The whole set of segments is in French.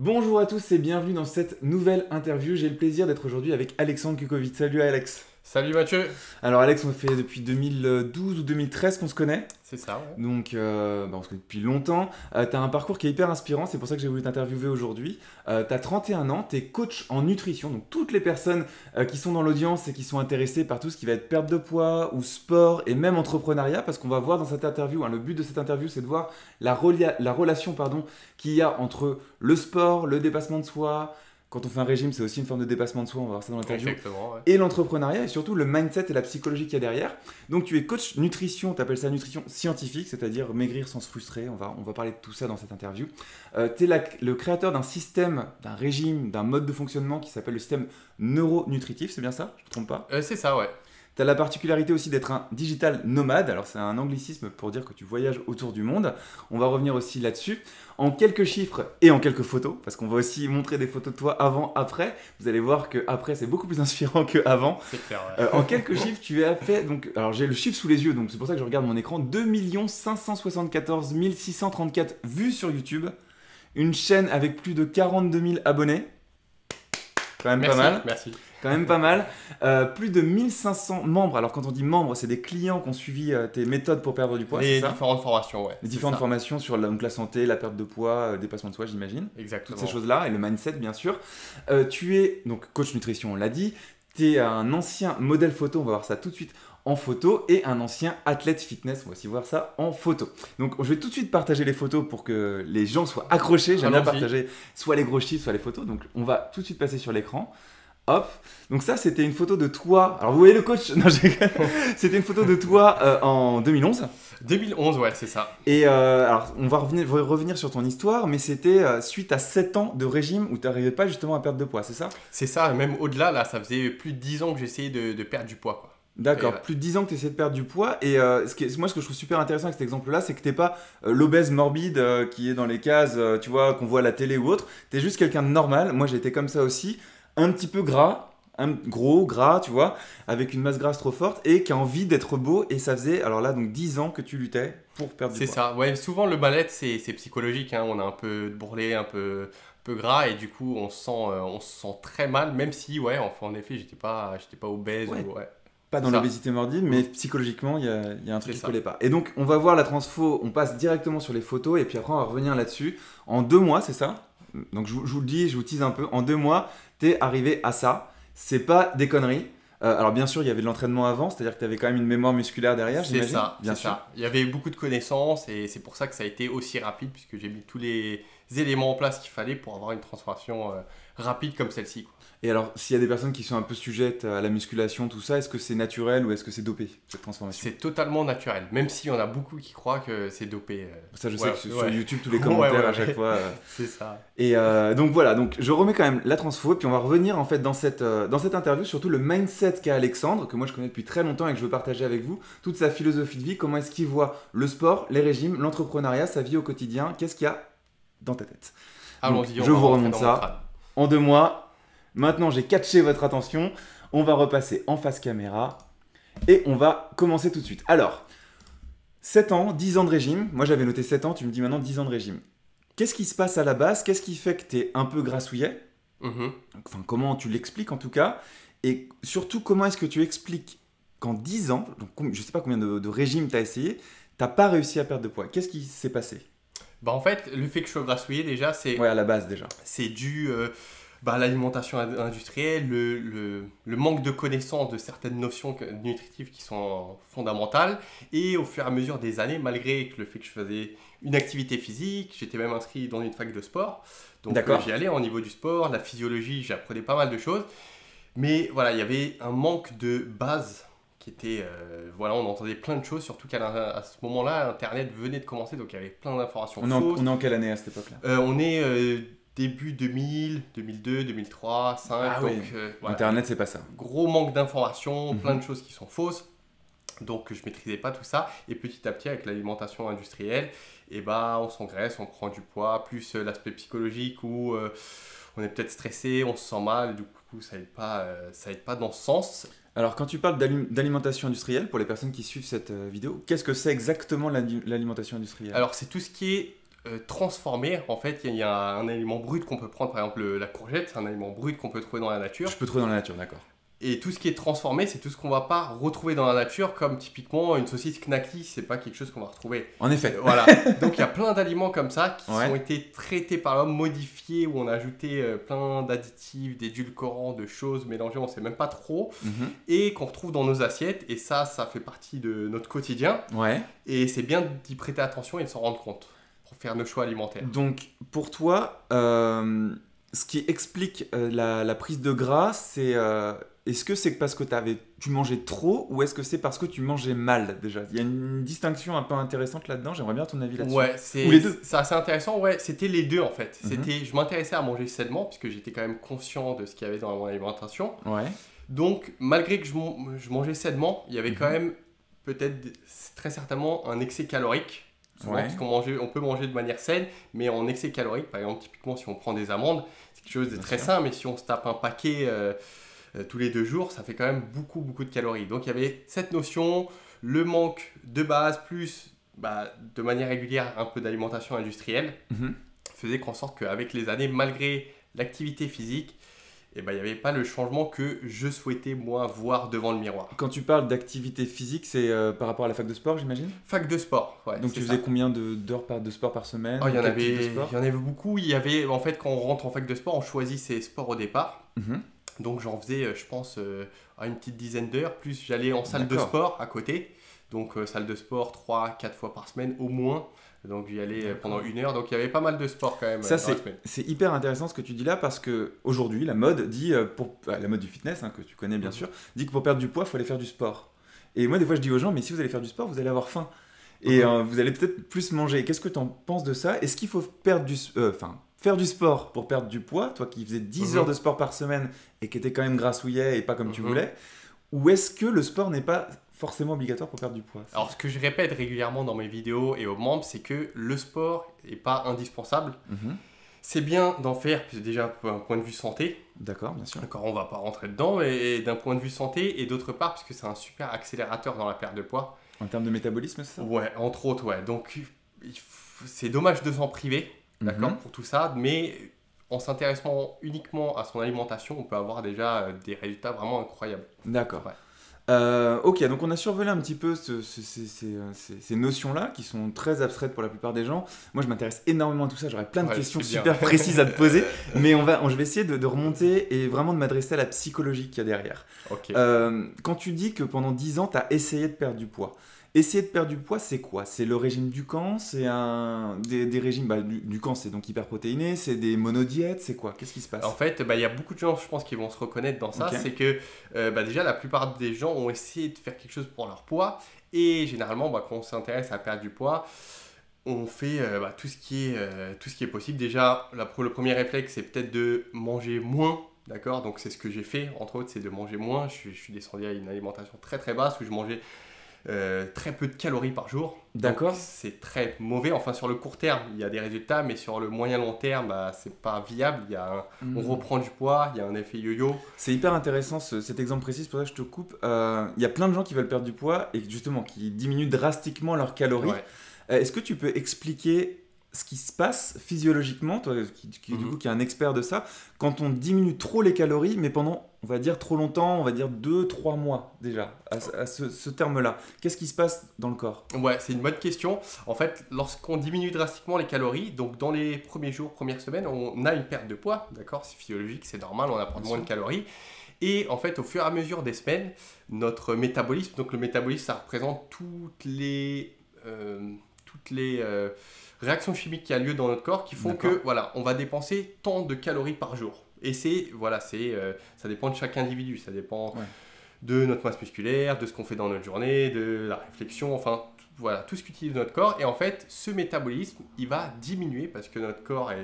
Bonjour à tous et bienvenue dans cette nouvelle interview. J'ai le plaisir d'être aujourd'hui avec Alexandre Kukovic. Salut Alex. Salut Mathieu. Alors Alex, on fait depuis 2012 ou 2013 qu'on se connaît. C'est ça, ouais. Donc on se connaît depuis longtemps. Tu as un parcours qui est hyper inspirant, c'est pour ça que j'ai voulu t'interviewer aujourd'hui. Tu as 31 ans, tu es coach en nutrition. Donc toutes les personnes qui sont dans l'audience et qui sont intéressées par tout ce qui va être perte de poids ou sport et même entrepreneuriat, parce qu'on va voir dans cette interview, le but de cette interview c'est de voir la relation qu'il y a entre le sport, le dépassement de soi. Quand on fait un régime, c'est aussi une forme de dépassement de soi, on va voir ça dans l'interview. Exactement, ouais. Et l'entrepreneuriat et surtout le mindset et la psychologie qu'il y a derrière. Donc tu es coach nutrition, tu appelles ça nutrition scientifique, c'est-à-dire maigrir sans se frustrer. On va parler de tout ça dans cette interview. Tu es le créateur d'un système, d'un régime, d'un mode de fonctionnement qui s'appelle le système neuronutritif, c'est bien ça? Je ne me trompe pas? C'est ça, ouais. Tu as la particularité aussi d'être un digital nomade, alors c'est un anglicisme pour dire que tu voyages autour du monde. On va revenir aussi là-dessus. En quelques chiffres et en quelques photos, parce qu'on va aussi montrer des photos de toi avant, après. Vous allez voir que après c'est beaucoup plus inspirant que avant. C'est clair, ouais. En quelques chiffres, tu as fait, donc, alors j'ai le chiffre sous les yeux, donc c'est pour ça que je regarde mon écran, 2 574 634 vues sur YouTube, une chaîne avec plus de 42 000 abonnés, quand même Merci, pas mal. merci. Quand même pas mal. Plus de 1500 membres. Alors quand on dit membres, c'est des clients qui ont suivi tes méthodes pour perdre du poids, Les c'est ça? différentes formations, ouais. Les c'est différentes ça. formations sur donc la santé, la perte de poids, dépassement de soi, j'imagine. Exactement. Toutes ces choses-là, et le mindset, bien sûr. Tu es donc coach nutrition, on l'a dit. Tu es un ancien modèle photo, on va voir ça tout de suite en photo, et un ancien athlète fitness, on va aussi voir ça en photo. Donc je vais tout de suite partager les photos pour que les gens soient accrochés. J'aime bien Allons-y. partager soit les gros chiffres, soit les photos. Donc on va tout de suite passer sur l'écran. Hop, donc ça c'était une photo de toi. Alors vous voyez le coach? Non, c'était une photo de toi en 2011. 2011, ouais, c'est ça. Et alors on va revenir sur ton histoire, mais c'était suite à 7 ans de régime où tu n'arrivais pas justement à perdre de poids, c'est ça? C'est ça, même au-delà, là, ça faisait plus de 10 ans que j'essayais de perdre du poids, quoi. D'accord, Et ouais. plus de 10 ans que tu essaies de perdre du poids. Et moi, ce que je trouve super intéressant avec cet exemple-là, c'est que tu n'es pas l'obèse morbide qui est dans les cases, tu vois, qu'on voit à la télé ou autre. Tu es juste quelqu'un de normal. Moi, j'ai été comme ça aussi, un petit peu gras, gros, gras, tu vois, avec une masse grasse trop forte et qui a envie d'être beau. Et ça faisait, alors là, donc 10 ans que tu luttais pour perdre du C'est poids. ça, ouais. Souvent, le mal-être, c'est psychologique, hein. On a un peu bourrelé, un peu gras, et du coup, on se sent très mal, même si, ouais, enfin, en effet, j'étais pas obèse Ouais. ou, ouais. Pas dans Ça. l'obésité morbide, mais psychologiquement, il y a un truc C'est qui ça. collait pas. Et donc, on va voir la transfo, on passe directement sur les photos, et puis après, on va revenir là-dessus. En 2 mois, c'est ça? Donc, je vous le dis, je vous tease un peu. En 2 mois, t'es arrivé à ça. C'est pas des conneries. Alors, bien sûr, il y avait de l'entraînement avant, c'est-à-dire que tu avais quand même une mémoire musculaire derrière, C'est j'imagine. ça, Bien c'est sûr. ça. Il y avait beaucoup de connaissances et c'est pour ça que ça a été aussi rapide puisque j'ai mis tous les éléments en place qu'il fallait pour avoir une transformation rapide comme celle-ci, quoi. Et alors, s'il y a des personnes qui sont un peu sujettes à la musculation, tout ça, est-ce que c'est naturel ou est-ce que c'est dopé, cette transformation? C'est totalement naturel, même s'il y en a beaucoup qui croient que c'est dopé. Ça, je sais Ouais, que sur ouais. YouTube, tous les Ouais, commentaires ouais, à chaque ouais. fois. C'est ça. Et donc voilà, donc je remets quand même la transfo, et puis on va revenir en fait dans cette interview, surtout le mindset qu'a Alexandre, que moi je connais depuis très longtemps et que je veux partager avec vous, toute sa philosophie de vie, comment est-ce qu'il voit le sport, les régimes, l'entrepreneuriat, sa vie au quotidien, qu'est-ce qu'il y a dans ta tête. Allons-y, on je va vous rentrer remonte dans ça. mon crâne. En 2 mois, maintenant j'ai catché votre attention, on va repasser en face caméra, et on va commencer tout de suite. Alors, 7 ans, 10 ans de régime, moi j'avais noté 7 ans, tu me dis maintenant 10 ans de régime. Qu'est-ce qui se passe à la base? Qu'est-ce qui fait que tu es un peu grassouillet? Mhm. Enfin, comment tu l'expliques en tout cas? Et surtout, comment est-ce que tu expliques qu'en 10 ans, donc je sais pas combien de régimes tu as essayé, t'as pas réussi à perdre de poids? Qu'est-ce qui s'est passé? Bah en fait, le fait que je sois grassouillé déjà, Ouais, à la base déjà. c'est dû à l'alimentation industrielle, le manque de connaissance de certaines notions nutritives qui sont fondamentales. Et au fur et à mesure des années, malgré que le fait que je faisais une activité physique, j'étais même inscrit dans une fac de sport. Donc D'accord. j'y allais au niveau du sport, la physiologie, j'apprenais pas mal de choses. Mais voilà, il y avait un manque de base qui était... voilà, on entendait plein de choses, surtout qu'à ce moment-là, Internet venait de commencer, donc il y avait plein d'informations fausses. On est en quelle année à cette époque-là? On est début 2000, 2002, 2003, 2005. Ah ouais. Donc, voilà. Internet, c'est pas ça. Gros manque d'informations, Mhm. plein de choses qui sont fausses. Donc, je maîtrisais pas tout ça. Et petit à petit, avec l'alimentation industrielle, on s'engraisse, on prend du poids, plus l'aspect psychologique où on est peut-être stressé, on se sent mal. Du coup, ça aide pas dans ce sens. Alors, quand tu parles d'alimentation industrielle, pour les personnes qui suivent cette vidéo, qu'est-ce que c'est exactement l'alimentation industrielle? Alors, c'est tout ce qui est transformer. En fait, il y a un aliment brut qu'on peut prendre, par exemple la courgette, c'est un aliment brut qu'on peut trouver dans la nature. Je peux trouver dans la nature, d'accord. Et tout ce qui est transformé, c'est tout ce qu'on va pas retrouver dans la nature, comme typiquement une saucisse knacky, c'est pas quelque chose qu'on va retrouver. En effet. Voilà. Donc il y a plein d'aliments comme ça qui Ouais. ont été traités par l'homme, modifiés, où on a ajouté plein d'additifs, d'édulcorants, de choses mélangées, on sait même pas trop, Mhm. et qu'on retrouve dans nos assiettes. Et ça fait partie de notre quotidien. Ouais. Et c'est bien d'y prêter attention et de s'en rendre compte pour faire nos choix alimentaires. Donc, pour toi, ce qui explique la prise de gras, c'est est-ce que c'est parce que tu mangeais trop ou est-ce que c'est parce que tu mangeais mal déjà? Il y a une distinction un peu intéressante là-dedans, j'aimerais bien ton avis là-dessus. Ouais, Ou les deux. c'est assez intéressant. Ouais, c'était les deux en fait. Mhm. Je m'intéressais à manger sainement puisque j'étais quand même conscient de ce qu'il y avait dans mon alimentation. Ouais. Donc, malgré que je mangeais sainement, il y avait quand Mhm. même peut-être très certainement un excès calorique. Souvent, Ouais. on peut manger de manière saine, mais en excès calorique. Par exemple, typiquement, si on prend des amandes, c'est quelque chose de Bien très sûr. sain, mais si on se tape un paquet tous les 2 jours, ça fait quand même beaucoup, beaucoup de calories. Donc, il y avait cette notion, le manque de base, plus de manière régulière un peu d'alimentation industrielle, Mhm. faisait qu'en sorte qu'avec les années, malgré l'activité physique, il n'y avait pas le changement que je souhaitais moi voir devant le miroir. Quand tu parles d'activité physique, c'est par rapport à la fac de sport, j'imagine? Fac de sport, ouais. Donc c'est tu ça. faisais combien d'heures de sport par semaine? Oh, il y en Quel type de avait, sport? il y en avait beaucoup. Il y avait, en fait, quand on rentre en fac de sport, on choisit ses sports au départ. Mhm. Donc j'en faisais, je pense, à une petite dizaine d'heures. Plus j'allais en salle de D'accord. sport à côté. Donc salle de sport 3-4 fois par semaine au moins. Donc j'y allais pendant 1 heure. Donc il y avait pas mal de sport quand même Ça, dans la semaine. c'est hyper intéressant ce que tu dis là parce que aujourd'hui, la mode dit, la mode du fitness, hein, que tu connais bien sûr, dit que pour perdre du poids, il faut aller faire du sport. Et moi, des fois, je dis aux gens, mais si vous allez faire du sport, vous allez avoir faim. Et vous allez peut-être plus manger. Qu'est-ce que tu en penses de ça? Est-ce qu'il faut faire du sport pour perdre du poids, toi qui faisais 10 heures de sport par semaine et qui étais quand même grassouillet et pas comme tu voulais? Ou est-ce que le sport n'est pas forcément obligatoire pour perdre du poids? Alors, ce que je répète régulièrement dans mes vidéos et aux membres, c'est que le sport n'est pas indispensable. Mhm. C'est bien d'en faire, déjà d'un point de vue santé. D'accord, bien sûr. D'accord, on va pas rentrer dedans, et d'un point de vue santé, et d'autre part, parce que c'est un super accélérateur dans la perte de poids. En termes de métabolisme, c'est ça? Ouais, entre autres, ouais. Donc, c'est dommage de s'en priver, d'accord, Mhm. pour tout ça, mais en s'intéressant uniquement à son alimentation, on peut avoir déjà des résultats vraiment incroyables. D'accord. Ouais. Ok, donc on a survolé un petit peu ces notions-là qui sont très abstraites pour la plupart des gens. Moi, je m'intéresse énormément à tout ça. J'aurais plein de Ouais, questions c'est bien. super précises à te poser, mais je vais essayer de remonter et vraiment de m'adresser à la psychologie qu'il y a derrière. Ok. Quand tu dis que pendant 10 ans, tu as essayé de perdre du poids, essayer de perdre du poids, c'est quoi? C'est le régime Dukan? C'est des régimes... Dukan, c'est donc hyperprotéiné, c'est des monodiètes, c'est quoi? Qu'est-ce qui se passe? En fait, il y a beaucoup de gens, je pense, qui vont se reconnaître dans ça. Ok. C'est que déjà, la plupart des gens ont essayé de faire quelque chose pour leur poids. Et généralement, quand on s'intéresse à perdre du poids, on fait tout ce qui est possible. Déjà, le premier réflexe, c'est peut-être de manger moins. D'accord? Donc, c'est ce que j'ai fait, entre autres, c'est de manger moins. Je suis descendu à une alimentation très très basse où je mangeais très peu de calories par jour. D'accord. Donc, c'est très mauvais. Enfin, sur le court terme, il y a des résultats, mais sur le moyen long terme, c'est pas viable. On reprend du poids, il y a un effet yo-yo. C'est hyper intéressant cet exemple précis, c'est pour ça que je te coupe. Il y a plein de gens qui veulent perdre du poids et justement qui diminuent drastiquement leurs calories. Ouais. Est-ce que tu peux expliquer ce qui se passe physiologiquement, toi du coup, qui est un expert de ça, quand on diminue trop les calories, mais pendant, on va dire, trop longtemps, on va dire 2-3 mois déjà, à ce terme-là. Qu'est-ce qui se passe dans le corps? Ouais, c'est une bonne question. En fait, lorsqu'on diminue drastiquement les calories, donc dans les premiers jours, premières semaines, on a une perte de poids, d'accord? C'est physiologique, c'est normal, on apporte moins de calories. Et en fait, au fur et à mesure des semaines, notre métabolisme, donc le métabolisme, ça représente toutes les réactions chimiques qui a lieu dans notre corps qui font que on va dépenser tant de calories par jour. Et ça dépend de chaque individu, ça dépend de notre masse musculaire, de ce qu'on fait dans notre journée, de la réflexion, enfin tout ce qu'utilise notre corps. Et en fait, ce métabolisme, il va diminuer parce que notre corps est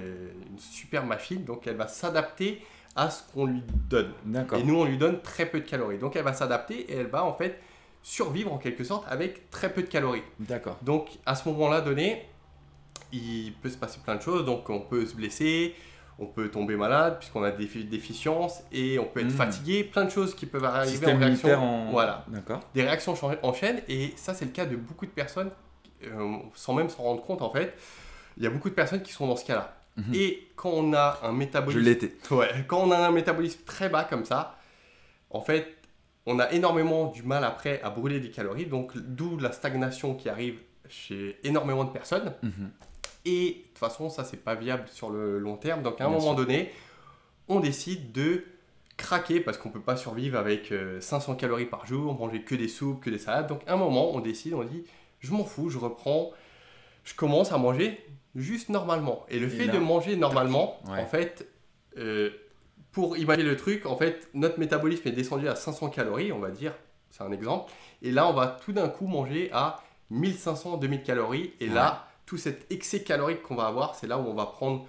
une super machine, donc elle va s'adapter à ce qu'on lui donne. D'accord. Et nous, on lui donne très peu de calories. Donc elle va s'adapter et elle va en fait survivre en quelque sorte avec très peu de calories. D'accord. Donc à ce moment-là donné, il peut se passer plein de choses. Donc on peut se blesser, on peut tomber malade puisqu'on a des déficiences et on peut être fatigué. Plein de choses qui peuvent arriver Système en réaction. immunitaire Voilà. D'accord. Des réactions en chaîne et ça c'est le cas de beaucoup de personnes sans même s'en rendre compte en fait. il y a beaucoup de personnes qui sont dans ce cas-là. Mhm. Et quand on a un Je métabolisme, l'étais. ouais, quand on a un métabolisme très bas comme ça, en fait, on a énormément du mal après à brûler des calories, donc d'où la stagnation qui arrive chez énormément de personnes. Mhm. Et de toute façon, ça, c'est pas viable sur le long terme. Donc à un Bien moment sûr. donné, on décide de craquer parce qu'on peut pas survivre avec 500 calories par jour, manger que des soupes, que des salades. Donc à un moment, on décide, on dit, je m'en fous, je reprends, je commence à manger juste normalement. Et le fait là, de manger normalement, ouais. en fait, pour imaginer le truc, en fait, notre métabolisme est descendu à 500 calories, on va dire, c'est un exemple. Et là, on va tout d'un coup manger à 1500, 2000 calories. Et là, tout cet excès calorique qu'on va avoir, c'est là où on va prendre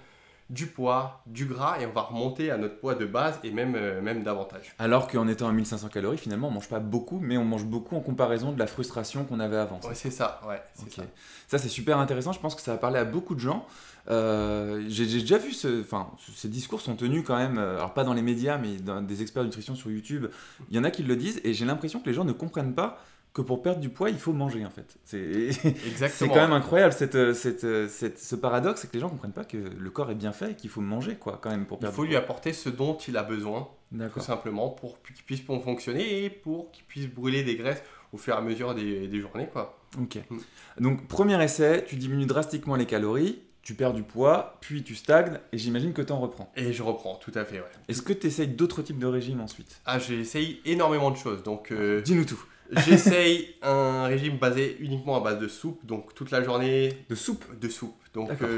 du poids, du gras, et on va remonter à notre poids de base et même davantage. Alors qu'en étant à 1500 calories, finalement, on mange pas beaucoup, mais on mange beaucoup en comparaison de la frustration qu'on avait avant. Ouais, c'est ça, ouais, c'est Ok. ça. Ça, c'est super intéressant. Je pense que ça va parler à beaucoup de gens. J'ai déjà vu ces discours sont tenus quand même, alors pas dans les médias, mais dans des experts de nutrition sur YouTube. Il y en a qui le disent, et j'ai l'impression que les gens ne comprennent pas que pour perdre du poids, il faut manger en fait. C'est Exactement. quand même incroyable ce paradoxe, c'est que les gens ne comprennent pas que le corps est bien fait et qu'il faut manger quoi, quand même pour Il perdre faut du lui apporter ce dont il a besoin, poids. tout D'accord. simplement, pour qu'il puisse fonctionner et pour qu'il puisse brûler des graisses au fur et à mesure des journées, quoi. Ok. Mm. Donc, premier essai, tu diminues drastiquement les calories, tu perds du poids, puis tu stagnes, et j'imagine que tu en reprends. Et je reprends, tout à fait, ouais. Est-ce que tu essayes d'autres types de régimes ensuite? Ah, j'essaye énormément de choses, donc Dis-nous tout. j'essaye un régime basé uniquement à base de soupe, donc toute la journée De soupe? de soupe. Donc D'accord.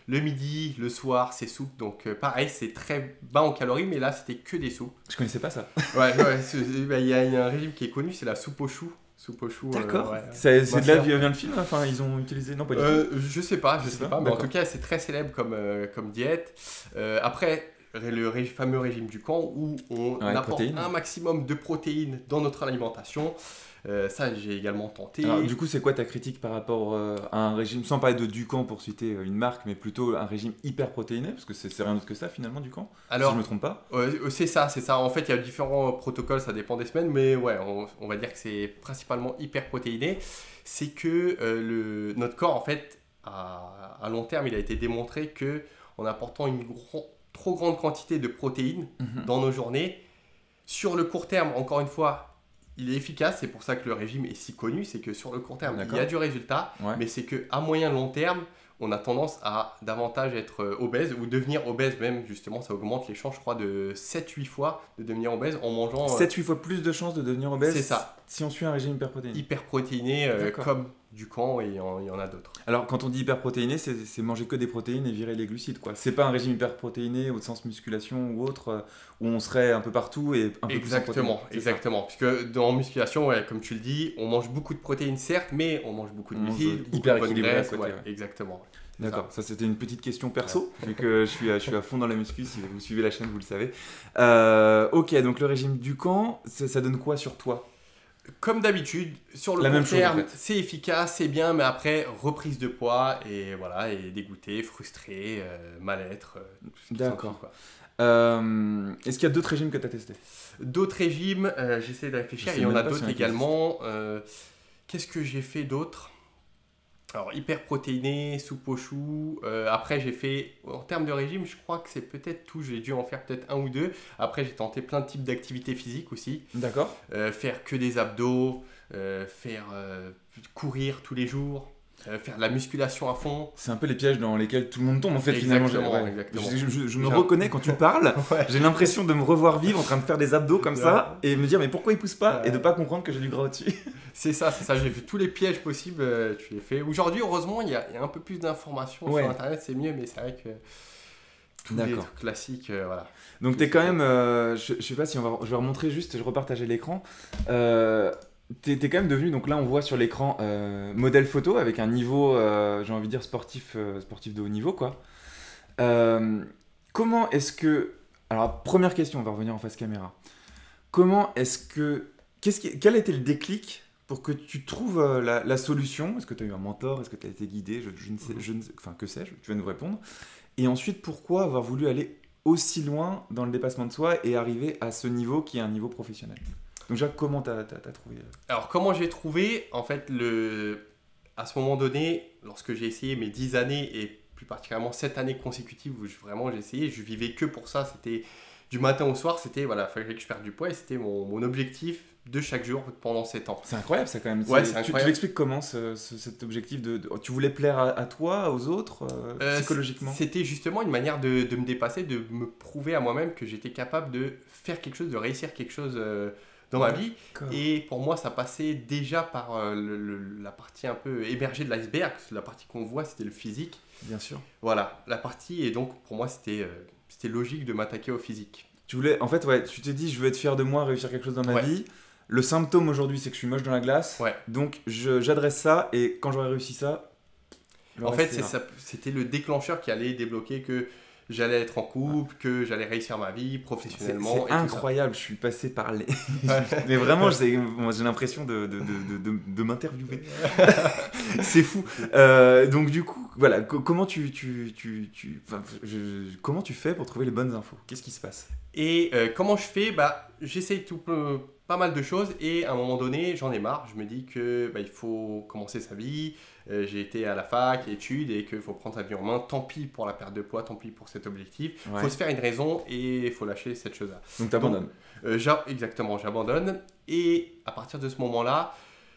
le midi, le soir, c'est soupe, donc pareil, c'est très bas en calories, mais là, c'était que des soupes. Je connaissais pas ça. Ouais, bah, il y a un régime qui est connu, c'est la soupe aux choux. Soupe aux choux. D'accord. Ouais. C'est Ma de là sœur. vient le film? Enfin, ils ont utilisé... Non, pas du tout. Je sais pas, Je je sais sais pas, pas, mais en d'accord. tout cas, c'est très célèbre comme diète. Après, fameux régime du camp où on Ouais, apporte protéines. un maximum de protéines dans notre alimentation. Ça, j'ai également tenté. Alors, du coup, c'est quoi ta critique par rapport à un régime, sans parler de Ducan pour citer une marque, mais plutôt un régime hyper protéiné, parce que c'est rien d'autre que ça finalement, Ducan, si Alors, je me trompe pas. c'est ça. En fait, il y a différents protocoles, ça dépend des semaines, mais ouais, on va dire que c'est principalement hyper protéiné. C'est que notre corps, en fait, à long terme, il a été démontré que en apportant une trop grande quantité de protéines Mhm. dans nos journées, sur le court terme, encore une fois, il est efficace. C'est pour ça que le régime est si connu. C'est que sur le court terme, il D'accord. y a du résultat, Ouais. mais c'est qu'à moyen long terme, on a tendance à davantage être obèse ou devenir obèse même, justement, ça augmente les chances, je crois, de 7-8 fois de devenir obèse en mangeant 7-8 fois plus de chances de devenir obèse c'est ça. si on suit un régime hyper protéiné. hyper protéiné D'accord. comme du camp et il y en a d'autres. Alors, quand on dit hyper protéiné, c'est manger que des protéines et virer les glucides, quoi. C'est pas un régime hyper protéiné au sens musculation ou autre, où on serait un peu partout et un peu plus sans Exactement, protéines. C'est ça. exactement. Puisque dans musculation, ouais, comme tu le dis, on mange beaucoup de protéines certes, mais on mange beaucoup de On mange glucides, beaucoup hyper de bonnes équilibré à graisses. côté, Ouais, ouais. exactement. D'accord, ça c'était une petite question perso, vu que je suis à fond dans la muscu, si vous suivez la chaîne, vous le savez. Ok, donc le régime Ducan, ça donne quoi sur toi? Comme d'habitude, sur le La court même chose, terme, en fait. c'est efficace, c'est bien, mais après, reprise de poids et voilà, et dégoûté, frustré, mal-être. tout ça, D'accord. tout, quoi. Est-ce qu'il y a d'autres régimes que tu as testés? D'autres régimes, j'essaie de réfléchir, Je sais il y en même a pas d'autres s'il y en a qui également. Qu'est-ce que j'ai fait d'autre? Alors, hyper protéiné, soupe aux choux. Après, j'ai fait, en termes de régime, je crois que c'est peut-être tout. J'ai dû en faire peut-être un ou deux. Après, j'ai tenté plein de types d'activités physiques aussi. D'accord. Faire que des abdos, courir tous les jours, faire de la musculation à fond. C'est un peu les pièges dans lesquels tout le monde tombe en fait finalement. Exactement, Ouais. exactement. Je me reconnais quand tu parles, Ouais. j'ai l'impression de me revoir vivre en train de faire des abdos comme ça et me dire mais pourquoi il pousse pas Ouais. et de pas comprendre que j'ai du gras au-dessus. C'est ça. J'ai vu tous les pièges possibles, tu les fais. Aujourd'hui, heureusement, il y a un peu plus d'informations Ouais. sur Internet, c'est mieux, mais c'est vrai que tous les D'accord. trucs classiques, voilà. Donc t'es quand même, je sais pas si je vais remontrer juste, je repartageais l'écran. T'es quand même devenu, donc là on voit sur l'écran modèle photo avec un niveau, j'ai envie de dire sportif de haut niveau quoi. Comment est-ce que, alors première question, on va revenir en face caméra. Comment est-ce que, quel a été le déclic pour que tu trouves la solution? Est-ce que tu as eu un mentor? Est-ce que tu as été guidé? Je ne sais, enfin que sais-je? Tu vas nous répondre. Et ensuite, pourquoi avoir voulu aller aussi loin dans le dépassement de soi et arriver à ce niveau qui est un niveau professionnel? Donc déjà, comment t'as trouvé? Alors, comment j'ai trouvé, en fait, à ce moment donné, lorsque j'ai essayé mes 10 années et plus particulièrement 7 années consécutives où vraiment j'ai essayé, je vivais que pour ça, c'était du matin au soir, c'était voilà, fallait que je perde du poids et c'était mon objectif de chaque jour pendant 7 ans. C'est incroyable ça quand même. Ouais, c'est Tu incroyable. l'expliques comment cet objectif tu voulais plaire à toi, aux autres, psychologiquement? C'était justement une manière de me dépasser, de me prouver à moi-même que j'étais capable de faire quelque chose, de réussir quelque chose dans ma vie. D'accord. Et pour moi, ça passait déjà par la partie un peu émergée de l'iceberg. La partie qu'on voit, c'était le physique. Bien sûr. Voilà, la partie, et donc pour moi, c'était logique de m'attaquer au physique. Tu voulais, en fait, ouais, tu t'es dit, je veux être fier de moi, réussir quelque chose dans ma Ouais. vie. Le symptôme aujourd'hui, c'est que je suis moche dans la glace. Ouais. Donc, j'adresse ça et quand j'aurai réussi ça, le En reste, fait, c'est rare. c'était le déclencheur qui allait débloquer que j'allais être en couple, que j'allais réussir ma vie professionnellement. C'est et tout incroyable, je suis passé par les. ça. Mais vraiment, moi, j'ai l'impression de m'interviewer. C'est fou. Donc, du coup, voilà, comment comment tu fais pour trouver les bonnes infos? Qu'est-ce qui se passe? Et comment je fais? J'essaye pas mal de choses et à un moment donné, j'en ai marre. Je me dis que il faut commencer sa vie. J'ai été à la fac, études, et qu'il faut prendre sa vie en main. Tant pis pour la perte de poids, tant pis pour cet objectif. Il Ouais. faut se faire une raison et il faut lâcher cette chose-là. Donc, t'abandonnes. Exactement, j'abandonne. Et à partir de ce moment-là,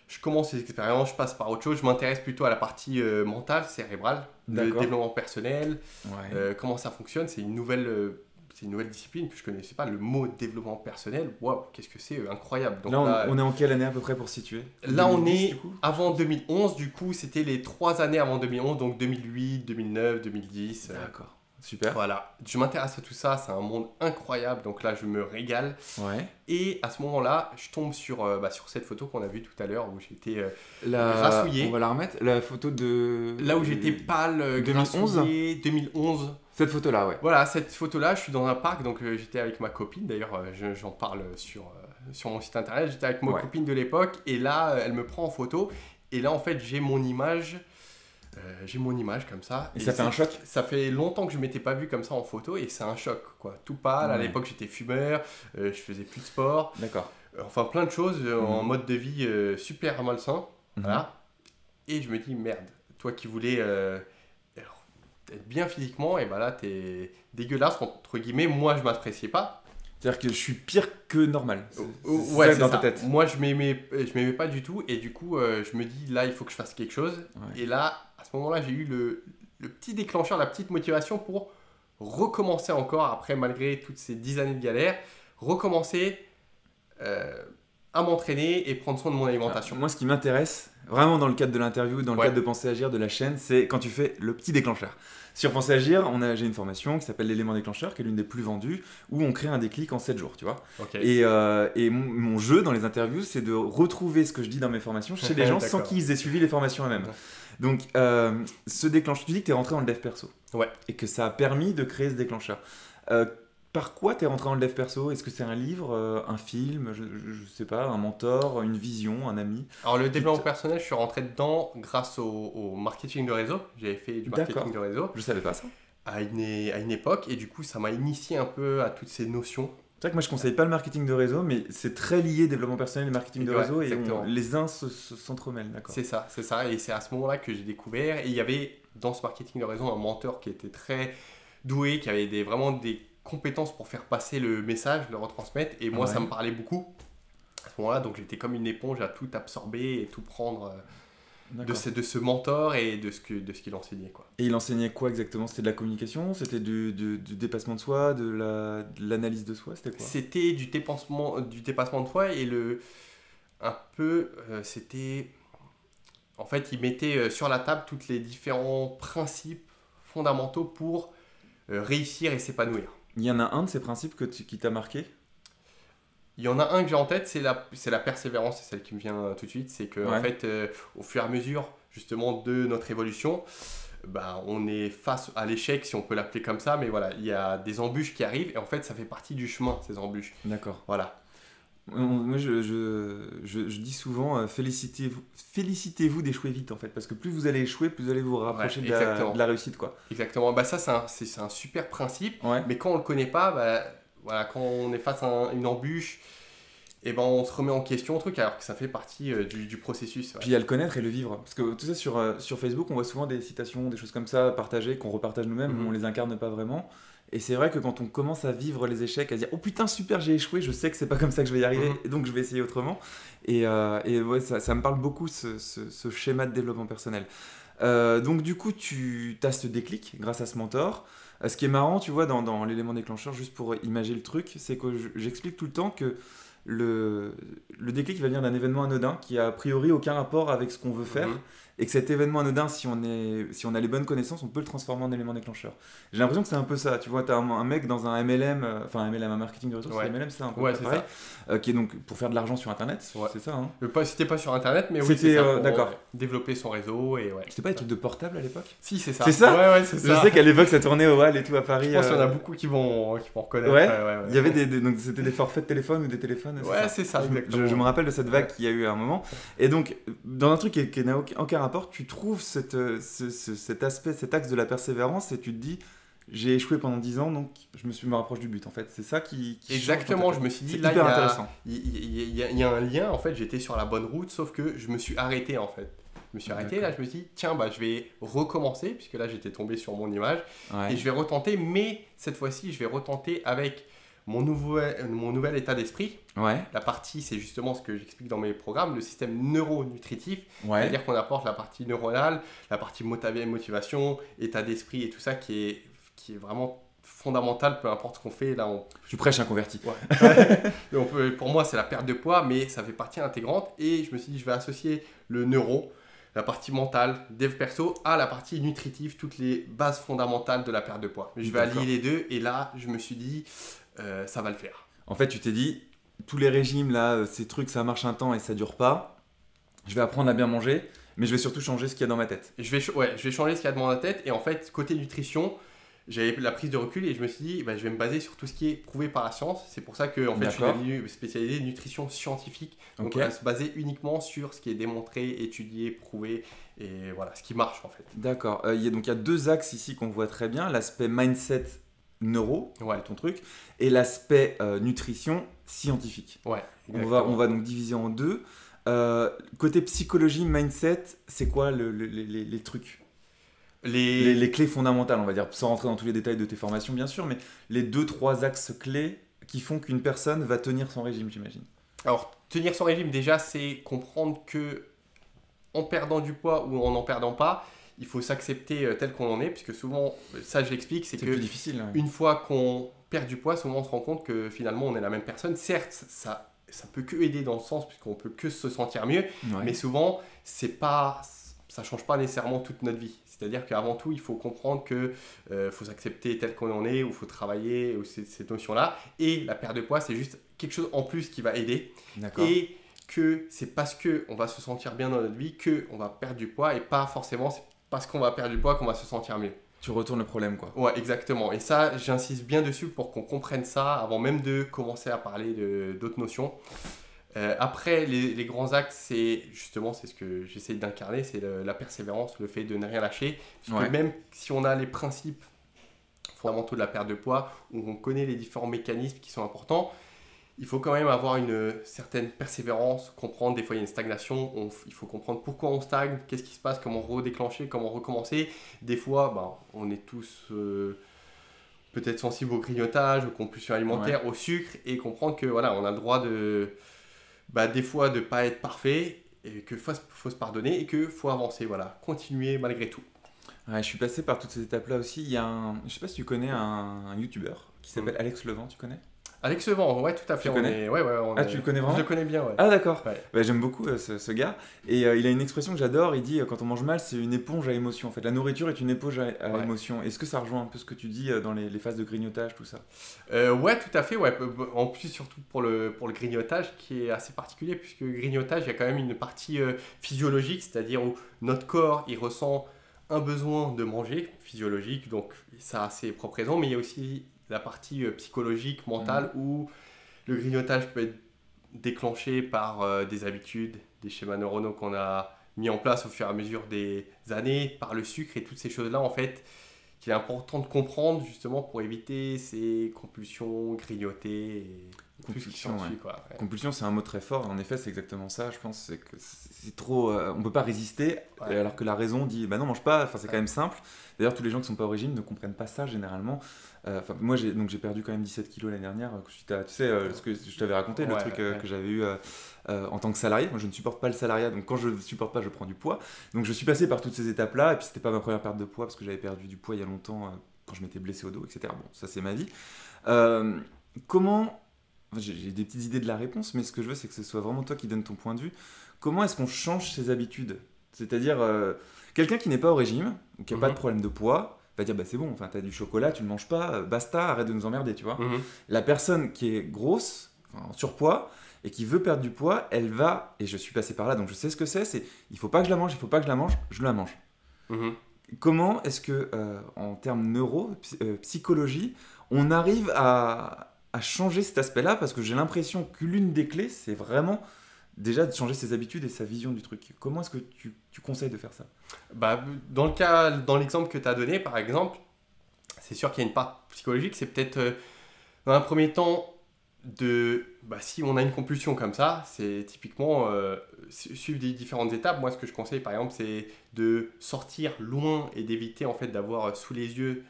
je commence les expériences, je passe par autre chose. Je m'intéresse plutôt à la partie mentale, cérébrale, le D'accord. développement personnel, Ouais. comment ça fonctionne. C'est une nouvelle discipline que je connaissais pas. Le mot développement personnel, waouh, qu'est-ce que c'est incroyable. Donc Là, on est en quelle année à peu près pour situer? là, on 2010, est du coup avant 2011. Du coup, c'était les 3 années avant 2011, donc 2008, 2009, 2010. D'accord. Super. Voilà, je m'intéresse à tout ça, c'est un monde incroyable, donc là je me régale. Ouais. Et à ce moment-là, je tombe sur cette photo qu'on a vue tout à l'heure où j'étais La... grassouillé. On va la remettre. La photo de. Là où j'étais pâle, 2011. grassouillé, 2011. Cette photo-là, ouais. Voilà, cette photo-là, je suis dans un parc, donc j'étais avec ma copine, d'ailleurs j'en parle sur mon site internet, j'étais avec ma Ouais. copine de l'époque, et là elle me prend en photo, et là en fait j'ai mon image comme ça. Et ça fait un choc? Ça fait longtemps que je m'étais pas vu comme ça en photo, et c'est un choc, quoi. Tout pâle, à Ouais. l'époque j'étais fumeur, je faisais plus de sport, D'accord. enfin plein de choses en mode de vie super malsain, Mhm. voilà. Et je me dis, merde, toi qui voulais être bien physiquement, et ben là t'es dégueulasse, entre guillemets. Moi je m'appréciais pas. C'est-à-dire que je suis pire que normal. Ouais, ça c'est dans ça. ta tête. Moi je m'aimais pas du tout, et du coup je me dis, là il faut que je fasse quelque chose. Ouais. Et là, à ce moment-là, j'ai eu le petit déclencheur, la petite motivation pour recommencer encore, après malgré toutes ces 10 années de galère, recommencer à m'entraîner et prendre soin de mon alimentation. Moi, ce qui m'intéresse, vraiment dans le cadre de l'interview, dans le Ouais. cadre de Penser Agir de la chaîne, c'est quand tu fais le petit déclencheur. Sur Penser Agir, j'ai une formation qui s'appelle l'élément déclencheur, qui est l'une des plus vendues, où on crée un déclic en 7 jours, tu vois. Ok. Et mon jeu dans les interviews, c'est de retrouver ce que je dis dans mes formations chez les gens sans D'accord. qu'ils aient suivi les formations eux-mêmes. Ouais. Donc, ce déclencheur, tu dis que tu es rentré dans le dev perso. Ouais. Et que ça a permis de créer ce déclencheur. Par quoi tu es rentré dans le dev perso? Est-ce que c'est un livre, un film, je sais pas, un mentor, une vision, un ami? Alors le développement personnel, je suis rentré dedans grâce au marketing de réseau. J'avais fait du marketing D'accord. de réseau Je savais pas ça. à une époque, et du coup ça m'a initié un peu à toutes ces notions. C'est vrai que moi je conseille pas le marketing de réseau, mais c'est très lié développement personnel et marketing de Ouais, réseau, et exactement. les uns s'entremêlent, d'accord. C'est ça, et c'est à ce moment-là que j'ai découvert. Et il y avait dans ce marketing de réseau un mentor qui était très doué, qui avait vraiment des compétences pour faire passer le message, le retransmettre, et moi Ouais. ça me parlait beaucoup à ce moment-là, donc j'étais comme une éponge à tout absorber et tout prendre de D'accord. ce mentor et de ce qu'il enseignait, quoi. Et il enseignait quoi exactement? C'était de la communication? C'était du dépassement de soi? De l'analyse de soi? C'était quoi? C'était du dépassement de soi, et c'était... En fait, il mettait sur la table tous les différents principes fondamentaux pour réussir et s'épanouir. Il y en a un de ces principes qui t'a marqué? Il y en a un que j'ai en tête, c'est la persévérance, c'est celle qui me vient tout de suite. C'est que Ouais. en fait, au fur et à mesure justement de notre évolution, on est face à l'échec, si on peut l'appeler comme ça, mais voilà, il y a des embûches qui arrivent, et en fait, ça fait partie du chemin, ces embûches. D'accord. Voilà. Moi, je dis souvent, félicitez-vous d'échouer vite, en fait, parce que plus vous allez échouer, plus vous allez vous rapprocher Ouais, de exactement. la réussite, quoi. Exactement. Ça, c'est un super principe, Ouais. mais quand on le connaît pas, voilà, quand on est face à une embûche et ben on se remet en question, truc, alors que ça fait partie du processus. Ouais. Puis il y a le connaître et le vivre. Parce que tout ça sur Facebook, on voit souvent des citations, des choses comme ça partagées, qu'on repartage nous-mêmes, Mhm. on les incarne pas vraiment. Et c'est vrai que quand on commence à vivre les échecs, à se dire oh putain super j'ai échoué, je sais que c'est pas comme ça que je vais y arriver, Mhm. et donc je vais essayer autrement. Et ouais, ça me parle beaucoup ce schéma de développement personnel. Donc du coup tu as ce déclic grâce à ce mentor. Ce qui est marrant, tu vois, dans l'élément déclencheur, juste pour imager le truc, c'est que j'explique tout le temps que le déclic va venir d'un événement anodin qui a priori aucun rapport avec ce qu'on veut faire, Mhm. et que cet événement anodin, si on a les bonnes connaissances, on peut le transformer en élément déclencheur. J'ai l'impression que c'est un peu ça, tu vois, tu as un mec dans un MLM, enfin un MLM, un marketing de ressources, Ouais. MLM c'est un peu Ouais, c'est pareil, ça. qui est donc pour faire de l'argent sur internet, Ouais. c'est ça, hein. C'était pas sur internet, mais oui, C'était, c'est ça, pour d'accord. développer son réseau et ouais. C'était pas des trucs de portable à l'époque? Si, c'est ça. C'est ça. Ouais, c'est Je ça. sais qu'à l'époque ça tournait au Hall et tout à Paris. Je pense qu'il y en a beaucoup qui vont reconnaître. Ouais. Ouais. Il y avait donc c'était des forfaits de téléphone ou des téléphones. Ouais, c'est ça, exactement. Je me rappelle de cette vague qu'il y a eu à un moment. Et donc, dans un truc qui n'a aucun rapport, tu trouves cet aspect, cet axe de la persévérance et tu te dis, j'ai échoué pendant 10 ans, donc me rapproche du but en fait. C'est ça qui Exactement, change je me suis dit, c'est là, hyper intéressant. il y a un lien, en fait, j'étais sur la bonne route, sauf que je me suis arrêté, en fait. Je me suis arrêté, là, je me suis dit, tiens, bah, je vais recommencer, puisque là, j'étais tombé sur mon image, Ouais. et je vais retenter, mais cette fois-ci, je vais retenter avec mon nouvel état d'esprit. Ouais. La partie, c'est justement ce que j'explique dans mes programmes, le système neuronutritif, Ouais. c'est-à-dire qu'on apporte la partie neuronale, la partie motivation, état d'esprit et tout ça qui est vraiment fondamental, peu importe ce qu'on fait. Là, Tu prêches un converti. Ouais. Pour moi, c'est la perte de poids, mais ça fait partie intégrante. Et je me suis dit, je vais associer le neuro, la partie mentale, dev perso, à la partie nutritive, toutes les bases fondamentales de la perte de poids. Je vais D'accord. allier les deux, et là, je me suis dit, ça va le faire. En fait, tu t'es dit, tous les régimes là, ces trucs, ça marche un temps et ça dure pas. Je vais apprendre à bien manger, mais je vais surtout changer ce qu'il y a dans ma tête. Je vais changer ce qu'il y a dans ma tête. Et en fait, côté nutrition, j'avais la prise de recul et je me suis dit, bah, je vais me baser sur tout ce qui est prouvé par la science. C'est pour ça que en fait, je suis D'accord. devenu spécialisé nutrition scientifique. Donc, Ok. on va se baser uniquement sur ce qui est démontré, étudié, prouvé et voilà, ce qui marche en fait. D'accord. Donc il y a deux axes ici qu'on voit très bien, l'aspect mindset neuro, Ouais. ton truc, et l'aspect nutrition scientifique. Ouais. On va donc diviser en deux. Côté psychologie, mindset, c'est quoi les trucs, les clés fondamentales, on va dire, sans rentrer dans tous les détails de tes formations bien sûr, mais les 2-3 axes clés qui font qu'une personne va tenir son régime, j'imagine. Alors, tenir son régime, déjà, c'est comprendre que en perdant du poids ou en n'en perdant pas, il faut s'accepter tel qu'on en est, puisque souvent, ça je l'explique, c'est C'est que plus difficile. Ouais. une fois qu'on perd du poids, souvent on se rend compte que finalement on est la même personne. Certes, ça peut que aider dans le sens, puisqu'on peut que se sentir mieux, Ouais. mais souvent, ça change pas nécessairement toute notre vie. C'est-à-dire qu'avant tout, il faut comprendre que faut s'accepter tel qu'on en est, ou faut travailler, ou cette notion-là. Et la perte de poids, c'est juste quelque chose en plus qui va aider. D'accord. Et que c'est parce qu'on va se sentir bien dans notre vie qu'on va perdre du poids, et pas forcément c'est parce qu'on va perdre du poids qu'on va se sentir mieux. Tu retournes le problème, quoi. Ouais, exactement. Et ça, j'insiste bien dessus pour qu'on comprenne ça avant même de commencer à parler d'autres notions. Après, les grands axes, c'est justement, c'est ce que j'essaie d'incarner, c'est la persévérance, le fait de ne rien lâcher. Parce Ouais. que même si on a les principes fondamentaux de la perte de poids, où on connaît les différents mécanismes qui sont importants, il faut quand même avoir une certaine persévérance, comprendre des fois il y a une stagnation, il faut comprendre pourquoi on stagne, qu'est-ce qui se passe, comment redéclencher, comment recommencer. Des fois, on est tous peut-être sensibles au grignotage, aux compulsions alimentaires, au sucre, et comprendre que voilà, on a le droit des fois de pas être parfait, et qu'il faut se pardonner et qu'il faut avancer, voilà, continuer malgré tout. Ouais, je suis passé par toutes ces étapes-là aussi. Il y a je sais pas si tu connais un YouTuber qui s'appelle Alex Levent, tu connais? Alex Levent, ouais, tout à fait. Tu connais? Tu le connais vraiment? Je le connais bien, ouais. Ah d'accord. Ouais. Ouais, j'aime beaucoup ce gars. Et il a une expression que j'adore. Il dit quand on mange mal, c'est une éponge à émotion. En fait, la nourriture est une éponge à Ouais. émotion. Est-ce que ça rejoint un peu ce que tu dis dans les phases de grignotage, tout ça? Ouais, tout à fait. Ouais. En plus, surtout pour le grignotage, qui est assez particulier, puisque le grignotage, il y a quand même une partie physiologique, c'est-à-dire où notre corps, il ressent un besoin de manger, physiologique, donc ça a ses propres raisons, mais il y a aussi la partie psychologique, mentale, où le grignotage peut être déclenché par des habitudes, des schémas neuronaux qu'on a mis en place au fur et à mesure des années, par le sucre et toutes ces choses-là, en fait, qu'il est important de comprendre justement pour éviter ces compulsions, grignoter. Compulsion, plus qui ouais. s'ensuit, quoi. Ouais. Compulsion, c'est un mot très fort. En effet, c'est exactement ça. Je pense c'est que c'est trop. On peut pas résister, Ouais. alors que la raison dit bah non, mange pas. Enfin, c'est Ouais. quand même simple. D'ailleurs, tous les gens qui sont pas au régime ne comprennent pas ça généralement. Enfin, moi, j'ai perdu quand même 17 kilos l'année dernière. Suite à, tu sais, ce que je t'avais raconté, le Ouais, truc ouais. que j'avais eu en tant que salarié. Moi, je ne supporte pas le salariat. Donc, quand je ne supporte pas, je prends du poids. Donc, je suis passé par toutes ces étapes-là. Et puis, c'était pas ma première perte de poids parce que j'avais perdu du poids il y a longtemps quand je m'étais blessé au dos, etc. Bon, ça, c'est ma vie. Euh, comment Enfin, j'ai des petites idées de la réponse, mais ce que je veux, c'est que ce soit vraiment toi qui donne ton point de vue. Comment est-ce qu'on change ses habitudes? C'est-à-dire, quelqu'un qui n'est pas au régime, ou qui n'a pas de Mhm. problème de poids, va dire bah, c'est bon, enfin, t'as du chocolat, tu le manges pas, basta, arrête de nous emmerder, tu vois. Mhm. La personne qui est grosse, enfin, en surpoids, et qui veut perdre du poids, elle va, et je suis passé par là, donc je sais ce que c'est il faut pas que je la mange, il faut pas que je la mange, je la mange. Mhm. Comment est-ce que, en termes psychologie, on arrive à changer cet aspect-là? Parce que j'ai l'impression que l'une des clés, c'est vraiment déjà de changer ses habitudes et sa vision du truc. Comment est-ce que tu conseilles de faire ça? Bah, dans l'exemple que tu as donné, par exemple, c'est sûr qu'il y a une part psychologique. C'est peut-être, dans un premier temps, si on a une compulsion comme ça, c'est typiquement suivre des différentes étapes. Moi, ce que je conseille, par exemple, c'est de sortir loin et d'éviter en fait d'avoir sous les yeux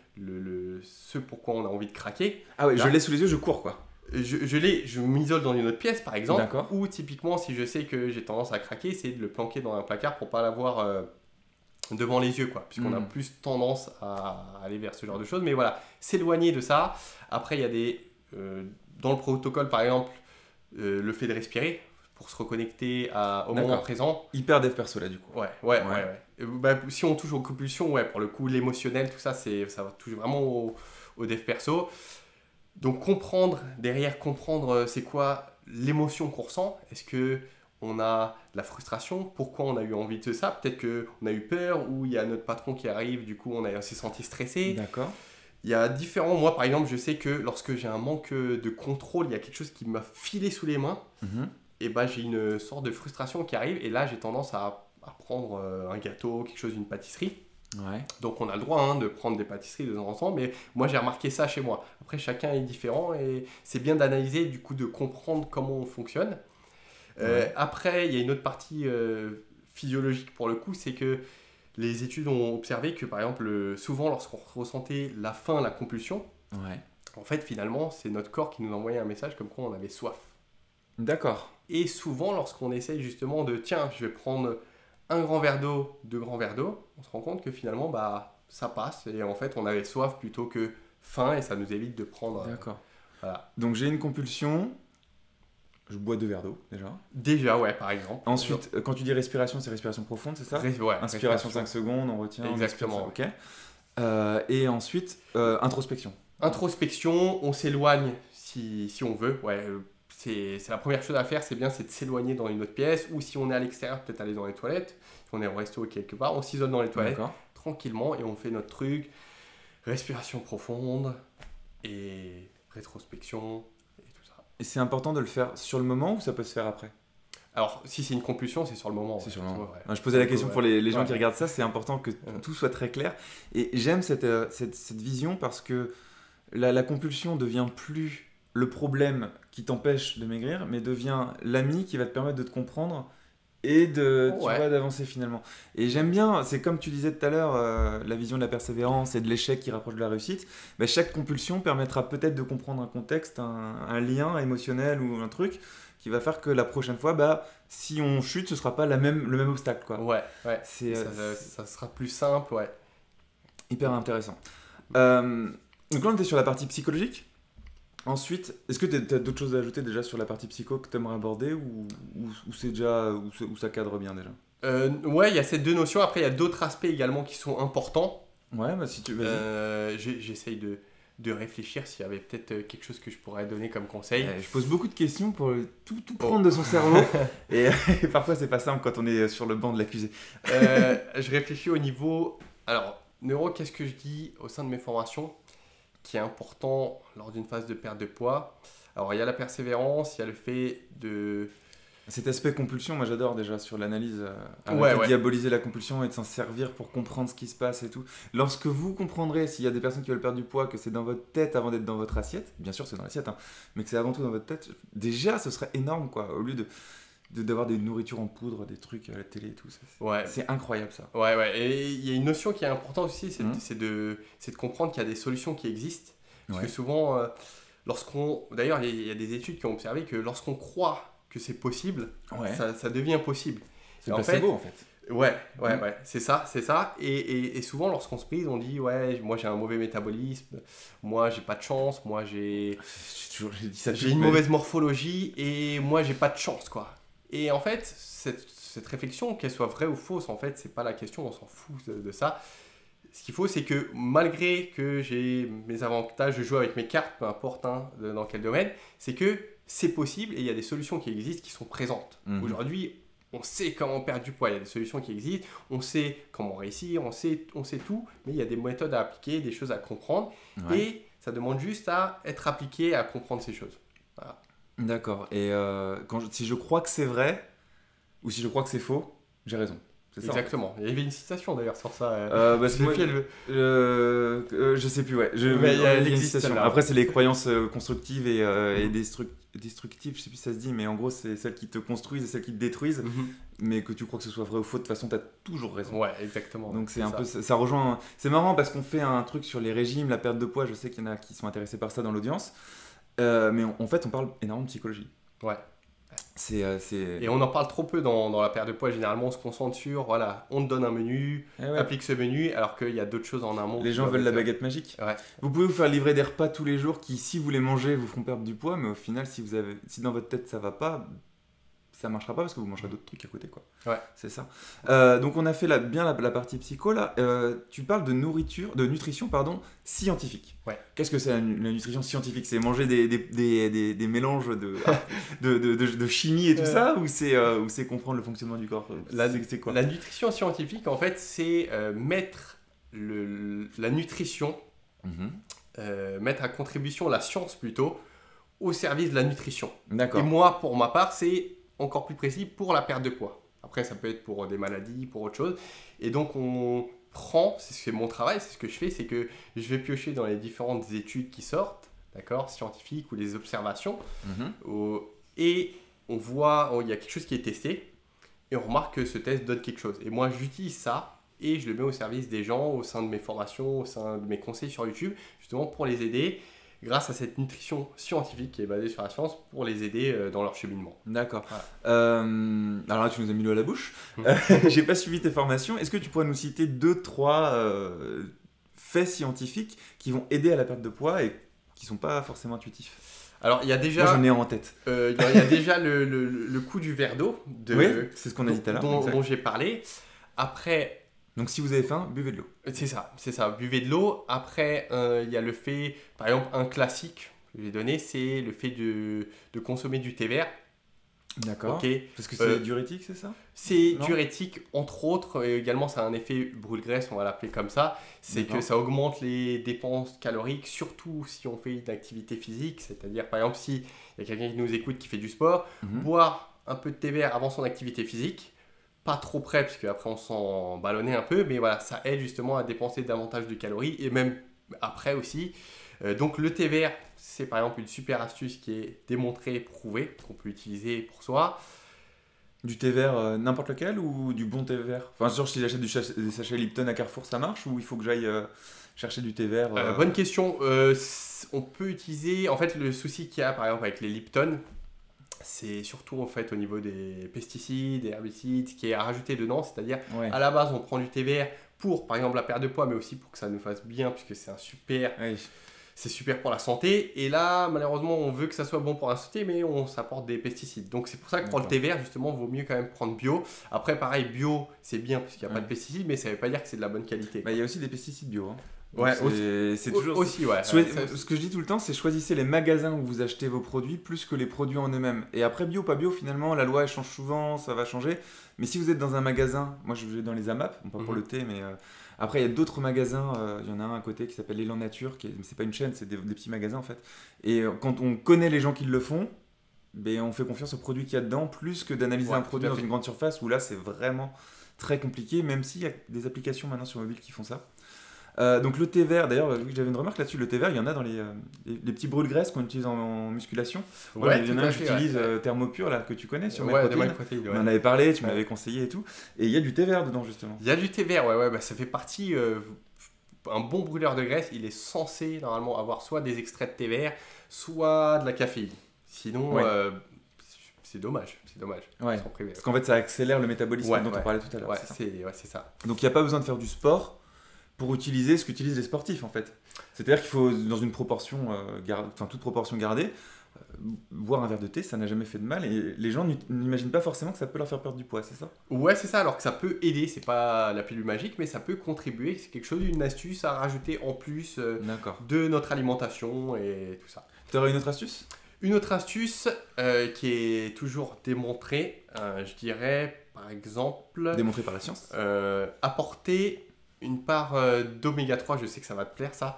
ce pourquoi on a envie de craquer. Ah ouais, je Là, l'ai sous les yeux, je cours quoi. je m'isole dans une autre pièce, par exemple, D'accord. ou typiquement, si je sais que j'ai tendance à craquer, c'est de le planquer dans un placard pour pas l'avoir devant les yeux, quoi, puisqu'on a plus tendance à aller vers ce genre de choses. Mais voilà, s'éloigner de ça. Après, il y a dans le protocole, par exemple, le fait de respirer pour se reconnecter au moment D'accord. présent. Hyper dev perso là du coup. Ouais. Si on touche aux compulsions, ouais, pour le coup, l'émotionnel, tout ça, ça va toucher vraiment au dev perso. Donc comprendre c'est quoi l'émotion qu'on ressent. Est-ce que on a de la frustration? Pourquoi on a eu envie de ça? Peut-être qu'on a eu peur ou il y a notre patron qui arrive, du coup on s'est senti stressé. D'accord. Il y a moi par exemple, je sais que lorsque j'ai un manque de contrôle, il y a quelque chose qui m'a filé sous les mains, Mhm. et bah j'ai une sorte de frustration qui arrive, et là j'ai tendance à prendre un gâteau, quelque chose d'une pâtisserie. Ouais. Donc on a le droit de prendre des pâtisseries de temps en temps, mais moi j'ai remarqué ça chez moi. Après chacun est différent et c'est bien d'analyser, du coup de comprendre comment on fonctionne. Ouais. Après il y a une autre partie physiologique pour le coup, c'est que les études ont observé que par exemple souvent lorsqu'on ressentait la faim, la compulsion, Ouais. en fait finalement c'est notre corps qui nous envoyait un message comme quoi on avait soif. D'accord. Et souvent lorsqu'on essaye justement de tiens je vais prendre un grand verre d'eau, deux grands verres d'eau, on se rend compte que finalement, ça passe. Et en fait, on avait soif plutôt que faim et ça nous évite de prendre. D'accord. Voilà. Donc j'ai une compulsion, je bois 2 verres d'eau déjà. Déjà, ouais, par exemple. Ensuite, quand tu dis respiration, c'est respiration profonde, c'est ça? Ouais, Inspiration 5 secondes, on retient. Exactement. On expire, ok. Et ensuite, introspection. Introspection, on s'éloigne si on veut. Ouais, c'est la première chose à faire, c'est de s'éloigner dans une autre pièce. Ou si on est à l'extérieur, peut-être aller dans les toilettes. Si on est au resto quelque part, on s'isole dans les toilettes D'accord. tranquillement et on fait notre truc. Respiration profonde et rétrospection et tout ça. Et c'est important de le faire sur le moment ou ça peut se faire après? Alors, si c'est une compulsion, c'est sur le moment. C'est sur le Ouais, moment. ouais. Je posais la question pour les gens Ouais. qui regardent ça, c'est important que tout soit très clair. Et j'aime cette vision parce que la compulsion devient plus le problème qui t'empêche de maigrir, mais devient l'ami qui va te permettre de te comprendre et tu vois, d'avancer finalement. Et j'aime bien, c'est comme tu disais tout à l'heure, la vision de la persévérance et de l'échec qui rapproche de la réussite. Mais chaque compulsion permettra peut-être de comprendre un contexte, un lien émotionnel ou un truc qui va faire que la prochaine fois, si on chute, ce sera pas le même obstacle, quoi. Ouais. C'est Ça sera plus simple, ouais. hyper intéressant. Donc là, on était sur la partie psychologique. Ensuite, est-ce que tu as d'autres choses à ajouter déjà sur la partie psycho que tu aimerais aborder ou c'est déjà ou ça cadre bien déjà? Ouais, il y a ces deux notions. Après, il y a d'autres aspects également qui sont importants. Ouais, si tu veux. J'essaye de réfléchir s'il y avait peut-être quelque chose que je pourrais donner comme conseil. Je pose beaucoup de questions pour tout prendre de son cerveau et parfois c'est pas simple quand on est sur le banc de l'accusé. Je réfléchis au niveau... Alors, neuro, qu'est-ce que je dis au sein de mes formations qui est important lors d'une phase de perte de poids? Alors, il y a la persévérance, il y a le fait de Cet aspect compulsion, moi j'adore déjà sur l'analyse, Ouais, arrêter de ouais. diaboliser la compulsion et de s'en servir pour comprendre ce qui se passe et tout. Lorsque vous comprendrez, s'il y a des personnes qui veulent perdre du poids, que c'est dans votre tête avant d'être dans votre assiette, bien sûr c'est dans l'assiette, hein, mais que c'est avant tout dans votre tête, déjà ce serait énorme quoi, au lieu d'avoir des nourritures en poudre, des trucs à la télé et tout. Ouais. C'est incroyable ça. Ouais, ouais. Et il y a une notion qui est importante aussi, Mhm. c'est de comprendre qu'il y a des solutions qui existent. Parce Ouais. que souvent, d'ailleurs, il y a des études qui ont observé que lorsqu'on croit que c'est possible, Ouais. ça devient possible. C'est Et le en fait, placebo en fait. ouais, ouais, Mhm. ouais, c'est ça, c'est ça. Et souvent, lorsqu'on se prise, on dit, ouais, moi j'ai un mauvais métabolisme, moi j'ai pas de chance, moi J'ai dit ça j'ai toute une ma vie. mauvaise morphologie et moi j'ai pas de chance, quoi. Et en fait, cette réflexion, qu'elle soit vraie ou fausse, en fait, c'est pas la question, on s'en fout de ça. Ce qu'il faut, c'est que malgré que j'ai mes avantages, je joue avec mes cartes, peu importe hein, dans quel domaine, c'est que c'est possible et il y a des solutions qui existent, qui sont présentes. Mhm. Aujourd'hui, on sait comment perdre du poids, il y a des solutions qui existent, on sait comment réussir, on sait tout, mais il y a des méthodes à appliquer, des choses à comprendre, Ouais. et ça demande juste à être appliqué, à comprendre ces choses. Voilà. D'accord. Et si je crois que c'est vrai, ou si je crois que c'est faux, j'ai raison. C'est ça. En fait. Exactement. Il y avait une citation d'ailleurs sur ça. Bah, c'est moi, Depuis, elle- je sais plus, ouais. Mais Il y a une existe, citation. celle-là. Après, c'est les croyances constructives et destructives, je sais plus si ça se dit, mais en gros, c'est celles qui te construisent et celles qui te détruisent. Mhm. Mais que tu crois que ce soit vrai ou faux, de toute façon, tu as toujours raison. Ouais, exactement. Donc c'est un ça. peu, ça rejoint. C'est marrant parce qu'on fait un truc sur les régimes, la perte de poids. Je sais qu'il y en a qui sont intéressés par ça dans l'audience, mais en fait, on parle énormément de psychologie. Ouais. C'est. Et on en parle trop peu dans la perte de poids. Généralement, on se concentre sur, voilà, on te donne un menu, Eh ouais. applique ce menu, alors qu'il y a d'autres choses en amont. Les qui gens doivent veulent la être- baguette magique. Ouais. Vous pouvez vous faire livrer des repas tous les jours qui, si vous les mangez, vous feront perdre du poids, mais au final, si dans votre tête ça va pas, ça marchera pas parce que vous mangerez d'autres trucs à côté, quoi. Ouais. C'est ça. Donc on a fait bien la partie psycho là. Tu parles de nutrition, pardon, scientifique. Ouais. Qu'est-ce que c'est la nutrition scientifique? C'est manger des mélanges de chimie et tout ça, ou c'est comprendre le fonctionnement du corps? C'est quoi? La nutrition scientifique, en fait, c'est mettre la nutrition, Mhm. mettre à contribution la science plutôt, au service de la nutrition. Et D'accord. moi, pour ma part, c'est encore plus précis pour la perte de poids. Après, ça peut être pour des maladies, pour autre chose. Et donc, on prend, c'est mon travail, c'est ce que je fais, c'est que je vais piocher dans les différentes études qui sortent, d'accord, scientifiques ou les observations, Mhm. et on voit, il y a quelque chose qui est testé, et on remarque que ce test donne quelque chose. Et moi, j'utilise ça, et je le mets au service des gens, au sein de mes formations, au sein de mes conseils sur YouTube, justement pour les aider, grâce à cette nutrition scientifique qui est basée sur la science, pour les aider dans leur cheminement. D'accord. Voilà. Alors là, tu nous as mis l'eau à la bouche. Mhm. J'ai pas suivi tes formations. Est-ce que tu pourrais nous citer 2-3 faits scientifiques qui vont aider à la perte de poids et qui sont pas forcément intuitifs? Alors, il y a Moi, déjà, j'en ai en tête. il y a déjà le coup du verre d'eau Oui, c'est ce qu'on a dit tout à l'heure. dont, exact. dont j'ai parlé. Après, Donc, si vous avez faim, buvez de l'eau. c'est ça, buvez de l'eau. Après, il y a le fait, par exemple, un classique que j'ai donné, c'est le fait de consommer du thé vert. D'accord. Ok. Parce que c'est Euh, diurétique, c'est ça? C'est Non. diurétique, entre autres, et également ça a un effet brûle-graisse, on va l'appeler comme ça. C'est D'accord. que ça augmente les dépenses caloriques, surtout si on fait une activité physique. C'est-à-dire, par exemple, si il y a quelqu'un qui nous écoute qui fait du sport, Mhm. boire un peu de thé vert avant son activité physique, pas trop près, parce qu'après on s'en ballonnait un peu, mais voilà, ça aide justement à dépenser davantage de calories, et même après aussi. Donc le thé vert, c'est par exemple une super astuce qui est démontrée, prouvée, qu'on peut utiliser pour soi. Du thé vert, n'importe lequel ou du bon thé vert? Enfin, genre, si j'achète des sachets Lipton à Carrefour, ça marche ou il faut que j'aille chercher du thé vert Bonne question. On peut utiliser. En fait, le souci qu'il y a par exemple avec les Lipton, c'est surtout en fait au niveau des pesticides, des herbicides, ce qui est à rajouter dedans. C'est-à-dire, Ouais. à la base, on prend du thé vert pour par exemple la perte de poids, mais aussi pour que ça nous fasse bien, puisque Ouais. c'est super pour la santé. Et là, malheureusement, on veut que ça soit bon pour la santé, mais on s'apporte des pesticides. Donc, c'est pour ça que pour le D'accord. thé vert, justement, il vaut mieux quand même prendre bio. Après, pareil, bio, c'est bien, puisqu'il n'y a pas Ouais. de pesticides, mais ça ne veut pas dire que c'est de la bonne qualité. Bah, il y a aussi des pesticides bio. Hein. Ouais, Donc, c'est toujours. Aussi, ouais. Ce que je dis tout le temps, c'est choisissez les magasins où vous achetez vos produits plus que les produits en eux-mêmes. Et après, bio, pas bio, finalement, la loi elle change souvent, ça va changer. Mais si vous êtes dans un magasin, moi je vais dans les AMAP, bon, pas pour Mhm. le thé, mais après il y a d'autres magasins, il y en a un à côté qui s'appelle Élan Nature, mais c'est pas une chaîne, c'est des petits magasins en fait. Et quand on connaît les gens qui le font, ben, on fait confiance au produit qu'il y a dedans, plus que d'analyser Ouais, un tout produit à dans fait. une grande surface, où là, c'est vraiment très compliqué, même s'il y a des applications maintenant sur mobile qui font ça. Donc le thé vert, d'ailleurs, oui, j'avais une remarque là-dessus, le thé vert, il y en a dans les petits brûle-graisse qu'on utilise en musculation. Moi, Ouais, il y en tout a un à que fait. j'utilise, Ouais, Thermopure, là, que tu connais, sur ouais, de MyProtein. MyProtein, On ouais. en avait parlé, tu Ouais. m'avais conseillé et tout. Et il y a du thé vert dedans, justement. Il y a du thé vert, ouais, bah, ça fait partie. Un bon brûleur de graisse, il est censé normalement avoir soit des extraits de thé vert, soit de la caféine. Sinon, Ouais. c'est dommage. C'est dommage. Ouais. Ils sont privés. Parce qu'en fait, ça accélère le métabolisme Ouais, dont ouais. on parlait tout à l'heure. Ouais, c'est ça. c'est ça. Donc il n'y a pas besoin de faire du sport pour utiliser ce qu'utilisent les sportifs, en fait. C'est-à-dire qu'il faut, dans une proportion, toute proportion gardée, boire un verre de thé, ça n'a jamais fait de mal. Et les gens n'imaginent pas forcément que ça peut leur faire perdre du poids, c'est ça? Ouais, c'est ça. Alors que ça peut aider. C'est pas la pilule magique, mais ça peut contribuer. C'est quelque chose, une astuce à rajouter en plus D'accord. de notre alimentation et tout ça. Tu aurais une autre astuce? Une autre astuce qui est toujours démontrée, je dirais par exemple, Démontré par la science? apporter une part d'oméga 3, je sais que ça va te plaire ça.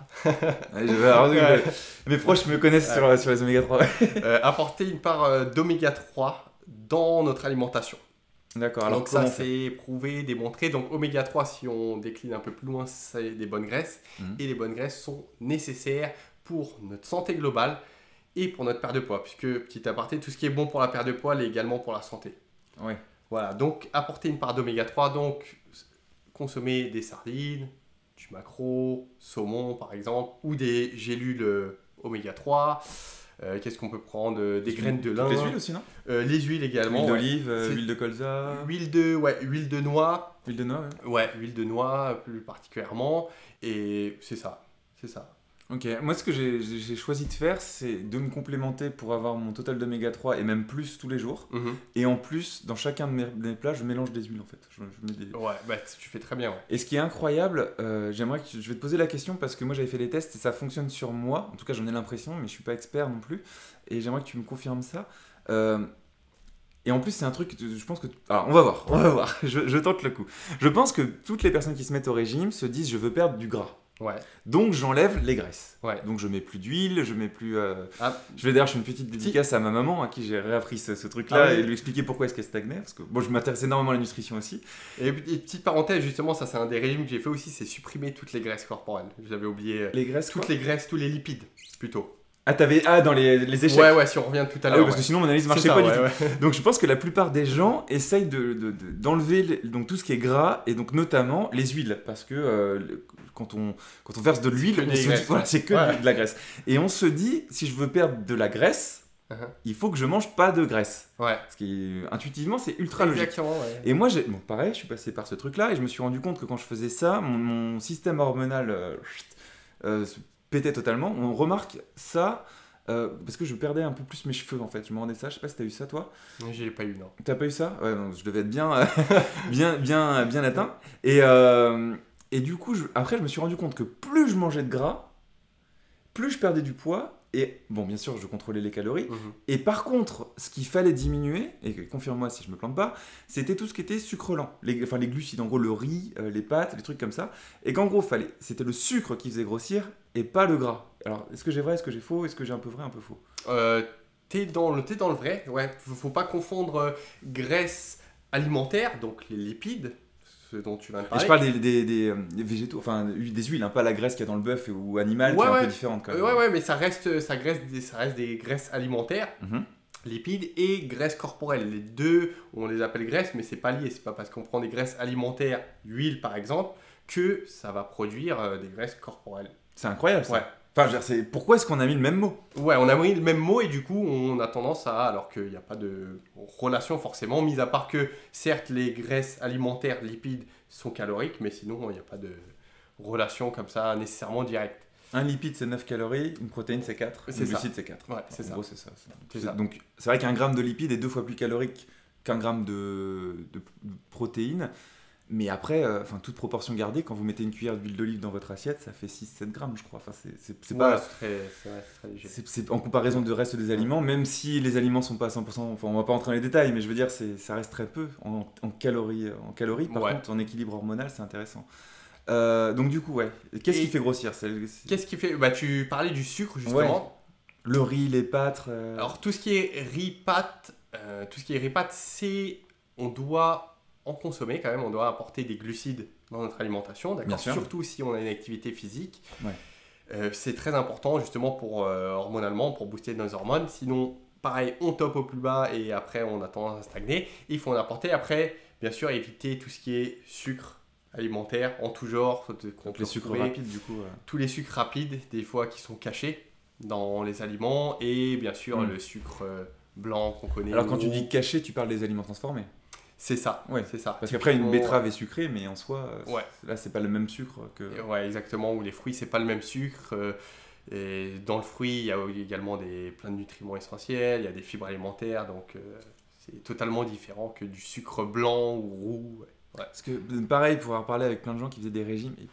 Alors, Ouais. mes proches me connaissent sur les oméga 3. Apporter une part d'oméga 3 dans notre alimentation. D'accord, alors Donc ça comment faire? c'est prouvé, démontré. Donc oméga 3, si on décline un peu plus loin, c'est des bonnes graisses. Mhm. Et les bonnes graisses sont nécessaires pour notre santé globale et pour notre perte de poids. Puisque, petit aparté, tout ce qui est bon pour la perte de poids l'est également pour la santé. Ouais. Voilà, donc apporter une part d'oméga 3, donc consommer des sardines, du maquereau, saumon par exemple, ou des gélules oméga 3. Qu'est-ce qu'on peut prendre? Des graines de lin. Les huiles aussi, non? Les huiles également. Huile ouais. d'olive, C'est- huile de colza, Huile de noix. huile de noix, ouais. Ouais, huile de noix plus particulièrement. Et c'est ça. C'est ça. Ok, moi ce que j'ai choisi de faire, c'est de me complémenter pour avoir mon total d'oméga 3 et même plus tous les jours. Mhm. Et en plus, dans chacun de mes plats, je mélange des huiles en fait. Je mets des... Ouais, bah tu fais très bien. Ouais. Et ce qui est incroyable, je vais te poser la question parce que moi j'avais fait des tests et ça fonctionne sur moi. En tout cas, j'en ai l'impression, mais je suis pas expert non plus. Et j'aimerais que tu me confirmes ça. Et en plus, c'est un truc, je pense que... Alors, on va voir. Je tente le coup. Je pense que toutes les personnes qui se mettent au régime se disent, je veux perdre du gras. Ouais. Donc j'enlève les graisses. Ouais. Donc je mets plus d'huile, je mets plus. Ah. Je fais une petite dédicace à ma maman à qui j'ai réappris ce truc-là Ah oui. et lui expliquer pourquoi est-ce qu'elle stagnait parce que bon, je m'intéresse énormément à la nutrition aussi. Et petite parenthèse, justement, ça c'est un des régimes que j'ai fait aussi, c'est supprimer toutes les graisses corporelles. J'avais oublié. Les graisses. Toutes quoi les graisses, tous les lipides, plutôt. Ah dans les échecs. Ouais, si on revient tout à Ah l'heure. oui, parce que sinon mon analyse C'est marchait ça, pas du ouais, tout. ouais. Donc je pense que la plupart des gens essayent d'enlever donc tout ce qui est gras et donc notamment les huiles parce que quand on verse de l'huile, que on des se dit, graisses. voilà, c'est que Ouais. de la graisse. Et on se dit si je veux perdre de la graisse, Uh-huh. il faut que je mange pas de graisse. Ouais. Ce qui intuitivement c'est ultra logique. Exactement, ouais. Et moi, pareil, je suis passé par ce truc-là et je me suis rendu compte que quand je faisais ça, mon système hormonal se pétait totalement. On remarque ça parce que je perdais un peu plus mes cheveux en fait. Je me rendais ça, je sais pas si t'as eu ça toi. Je l'ai pas eu, non. T'as pas eu ça? Ouais, donc je devais être bien, bien atteint. Et du coup, après, je me suis rendu compte que plus je mangeais de gras, plus je perdais du poids. Et bon, bien sûr, je contrôlais les calories. Mhm. Et par contre, ce qu'il fallait diminuer, et confirme-moi si je me plante pas, c'était tout ce qui était sucre lent. Les glucides, en gros le riz, les pâtes, les trucs comme ça. Et qu'en gros, c'était le sucre qui faisait grossir et pas le gras. Alors, est-ce que j'ai vrai, est-ce que j'ai faux, est-ce que j'ai un peu vrai, un peu faux? T'es dans le vrai, ouais. Faut pas confondre graisse alimentaire, donc les lipides, ce dont tu viens de Et parler. je parle des végétaux, enfin des huiles, hein, pas la graisse qu'il y a dans le bœuf ou animale qui est un peu différente quand même. Ouais, mais ça reste des graisses alimentaires, Mhm. lipides et graisses corporelles. Les deux, on les appelle graisses, mais c'est pas lié. C'est pas parce qu'on prend des graisses alimentaires, huile par exemple, que ça va produire des graisses corporelles. C'est incroyable ça. Ouais. Enfin, je veux dire, pourquoi est-ce qu'on a mis le même mot? Ouais, on a mis le même mot et du coup, on a tendance à, alors qu'il n'y a pas de relation forcément, mis à part que certes les graisses alimentaires, lipides sont caloriques, mais sinon il n'y a pas de relation comme ça nécessairement directe. Un lipide c'est 9 calories, une protéine c'est 4, C'est un ça. glucide c'est 4. Ouais, c'est En ça. gros, c'est ça. C'est ça. Donc, c'est vrai qu'un gramme de lipides est 2 fois plus calorique qu'un gramme de protéines. Mais après, toute proportion gardée, quand vous mettez une cuillère d'huile d'olive dans votre assiette, ça fait 6-7 grammes, je crois. Enfin, c'est Ouais, pas... c'est très léger. C'est en comparaison du reste des aliments, même si les aliments sont pas à 100%, enfin on va pas rentrer dans les détails, mais je veux dire, ça reste très peu en calories. Par Ouais. contre, en équilibre hormonal, c'est intéressant. Donc du coup, ouais. Qu'est-ce Et- qui fait grossir? Qu'est-ce qui fait. Bah, tu parlais du sucre justement. Le riz, les pâtes. Alors tout ce qui est riz-pâtes, on doit en consommer quand même, on doit apporter des glucides dans notre alimentation, Bien d'accord? sûr. Surtout si on a une activité physique. Ouais. C'est très important justement pour hormonalement, pour booster nos hormones. Sinon, pareil, on top au plus bas et après on a tendance à stagner. Il faut en apporter. Après, bien sûr, éviter tout ce qui est sucre alimentaire en tout genre. Donc les sucres rapides, du coup. Tous les sucres rapides, des fois qui sont cachés dans les aliments. Et bien sûr, le sucre blanc qu'on connaît. Alors quand tu dis caché, tu parles des aliments transformés. C'est ça, Ouais. c'est ça. Parce qu'après, une betterave est sucrée, mais en soi, Ouais. là, c'est pas le même sucre que. Ouais, exactement. Ou les fruits, c'est pas le même sucre. Et dans le fruit, il y a également plein de nutriments essentiels, il y a des fibres alimentaires, donc c'est totalement différent que du sucre blanc ou roux. Ouais. Parce que, pareil, pour avoir parlé avec plein de gens qui faisaient des régimes, et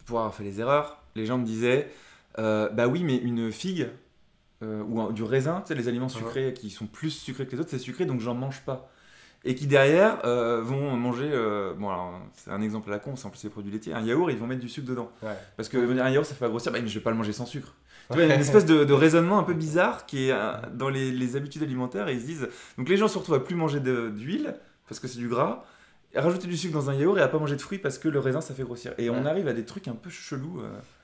pour avoir fait les erreurs, les gens me disaient bah oui, mais une figue ou du raisin, tu sais, les aliments sucrés qui sont plus sucrés que les autres, c'est sucré, donc j'en mange pas. Et qui derrière vont manger, bon alors c'est un exemple à la con, c'est en plus des produits laitiers, un yaourt, ils vont mettre du sucre dedans. Ouais. Parce que un yaourt ça fait pas grossir, bah mais je vais pas le manger sans sucre. Tu vois, il y a une espèce de raisonnement un peu bizarre qui est dans les habitudes alimentaires et ils se disent, donc les gens surtout à plus manger d'huile parce que c'est du gras, et rajouter du sucre dans un yaourt et à pas manger de fruits parce que le raisin ça fait grossir. Et on arrive à des trucs un peu chelous.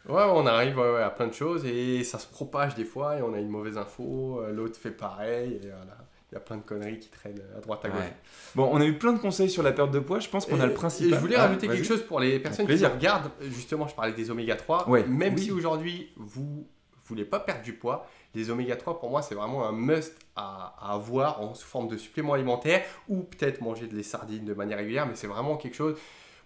Ouais, on arrive à plein de choses et ça se propage des fois et on a une mauvaise info, l'autre fait pareil et voilà. Il y a plein de conneries qui traînent à droite à gauche. Ouais. Bon, on a eu plein de conseils sur la perte de poids. Je pense qu'on a le principal. Et je voulais rajouter quelque chose pour les personnes qui plaisir. regardent. Justement, je parlais des oméga 3. Ouais. Même Oui. si aujourd'hui, vous voulez pas perdre du poids, les oméga 3, pour moi, c'est vraiment un must à avoir sous forme de supplément alimentaire ou peut-être manger des sardines de manière régulière. Mais c'est vraiment quelque chose.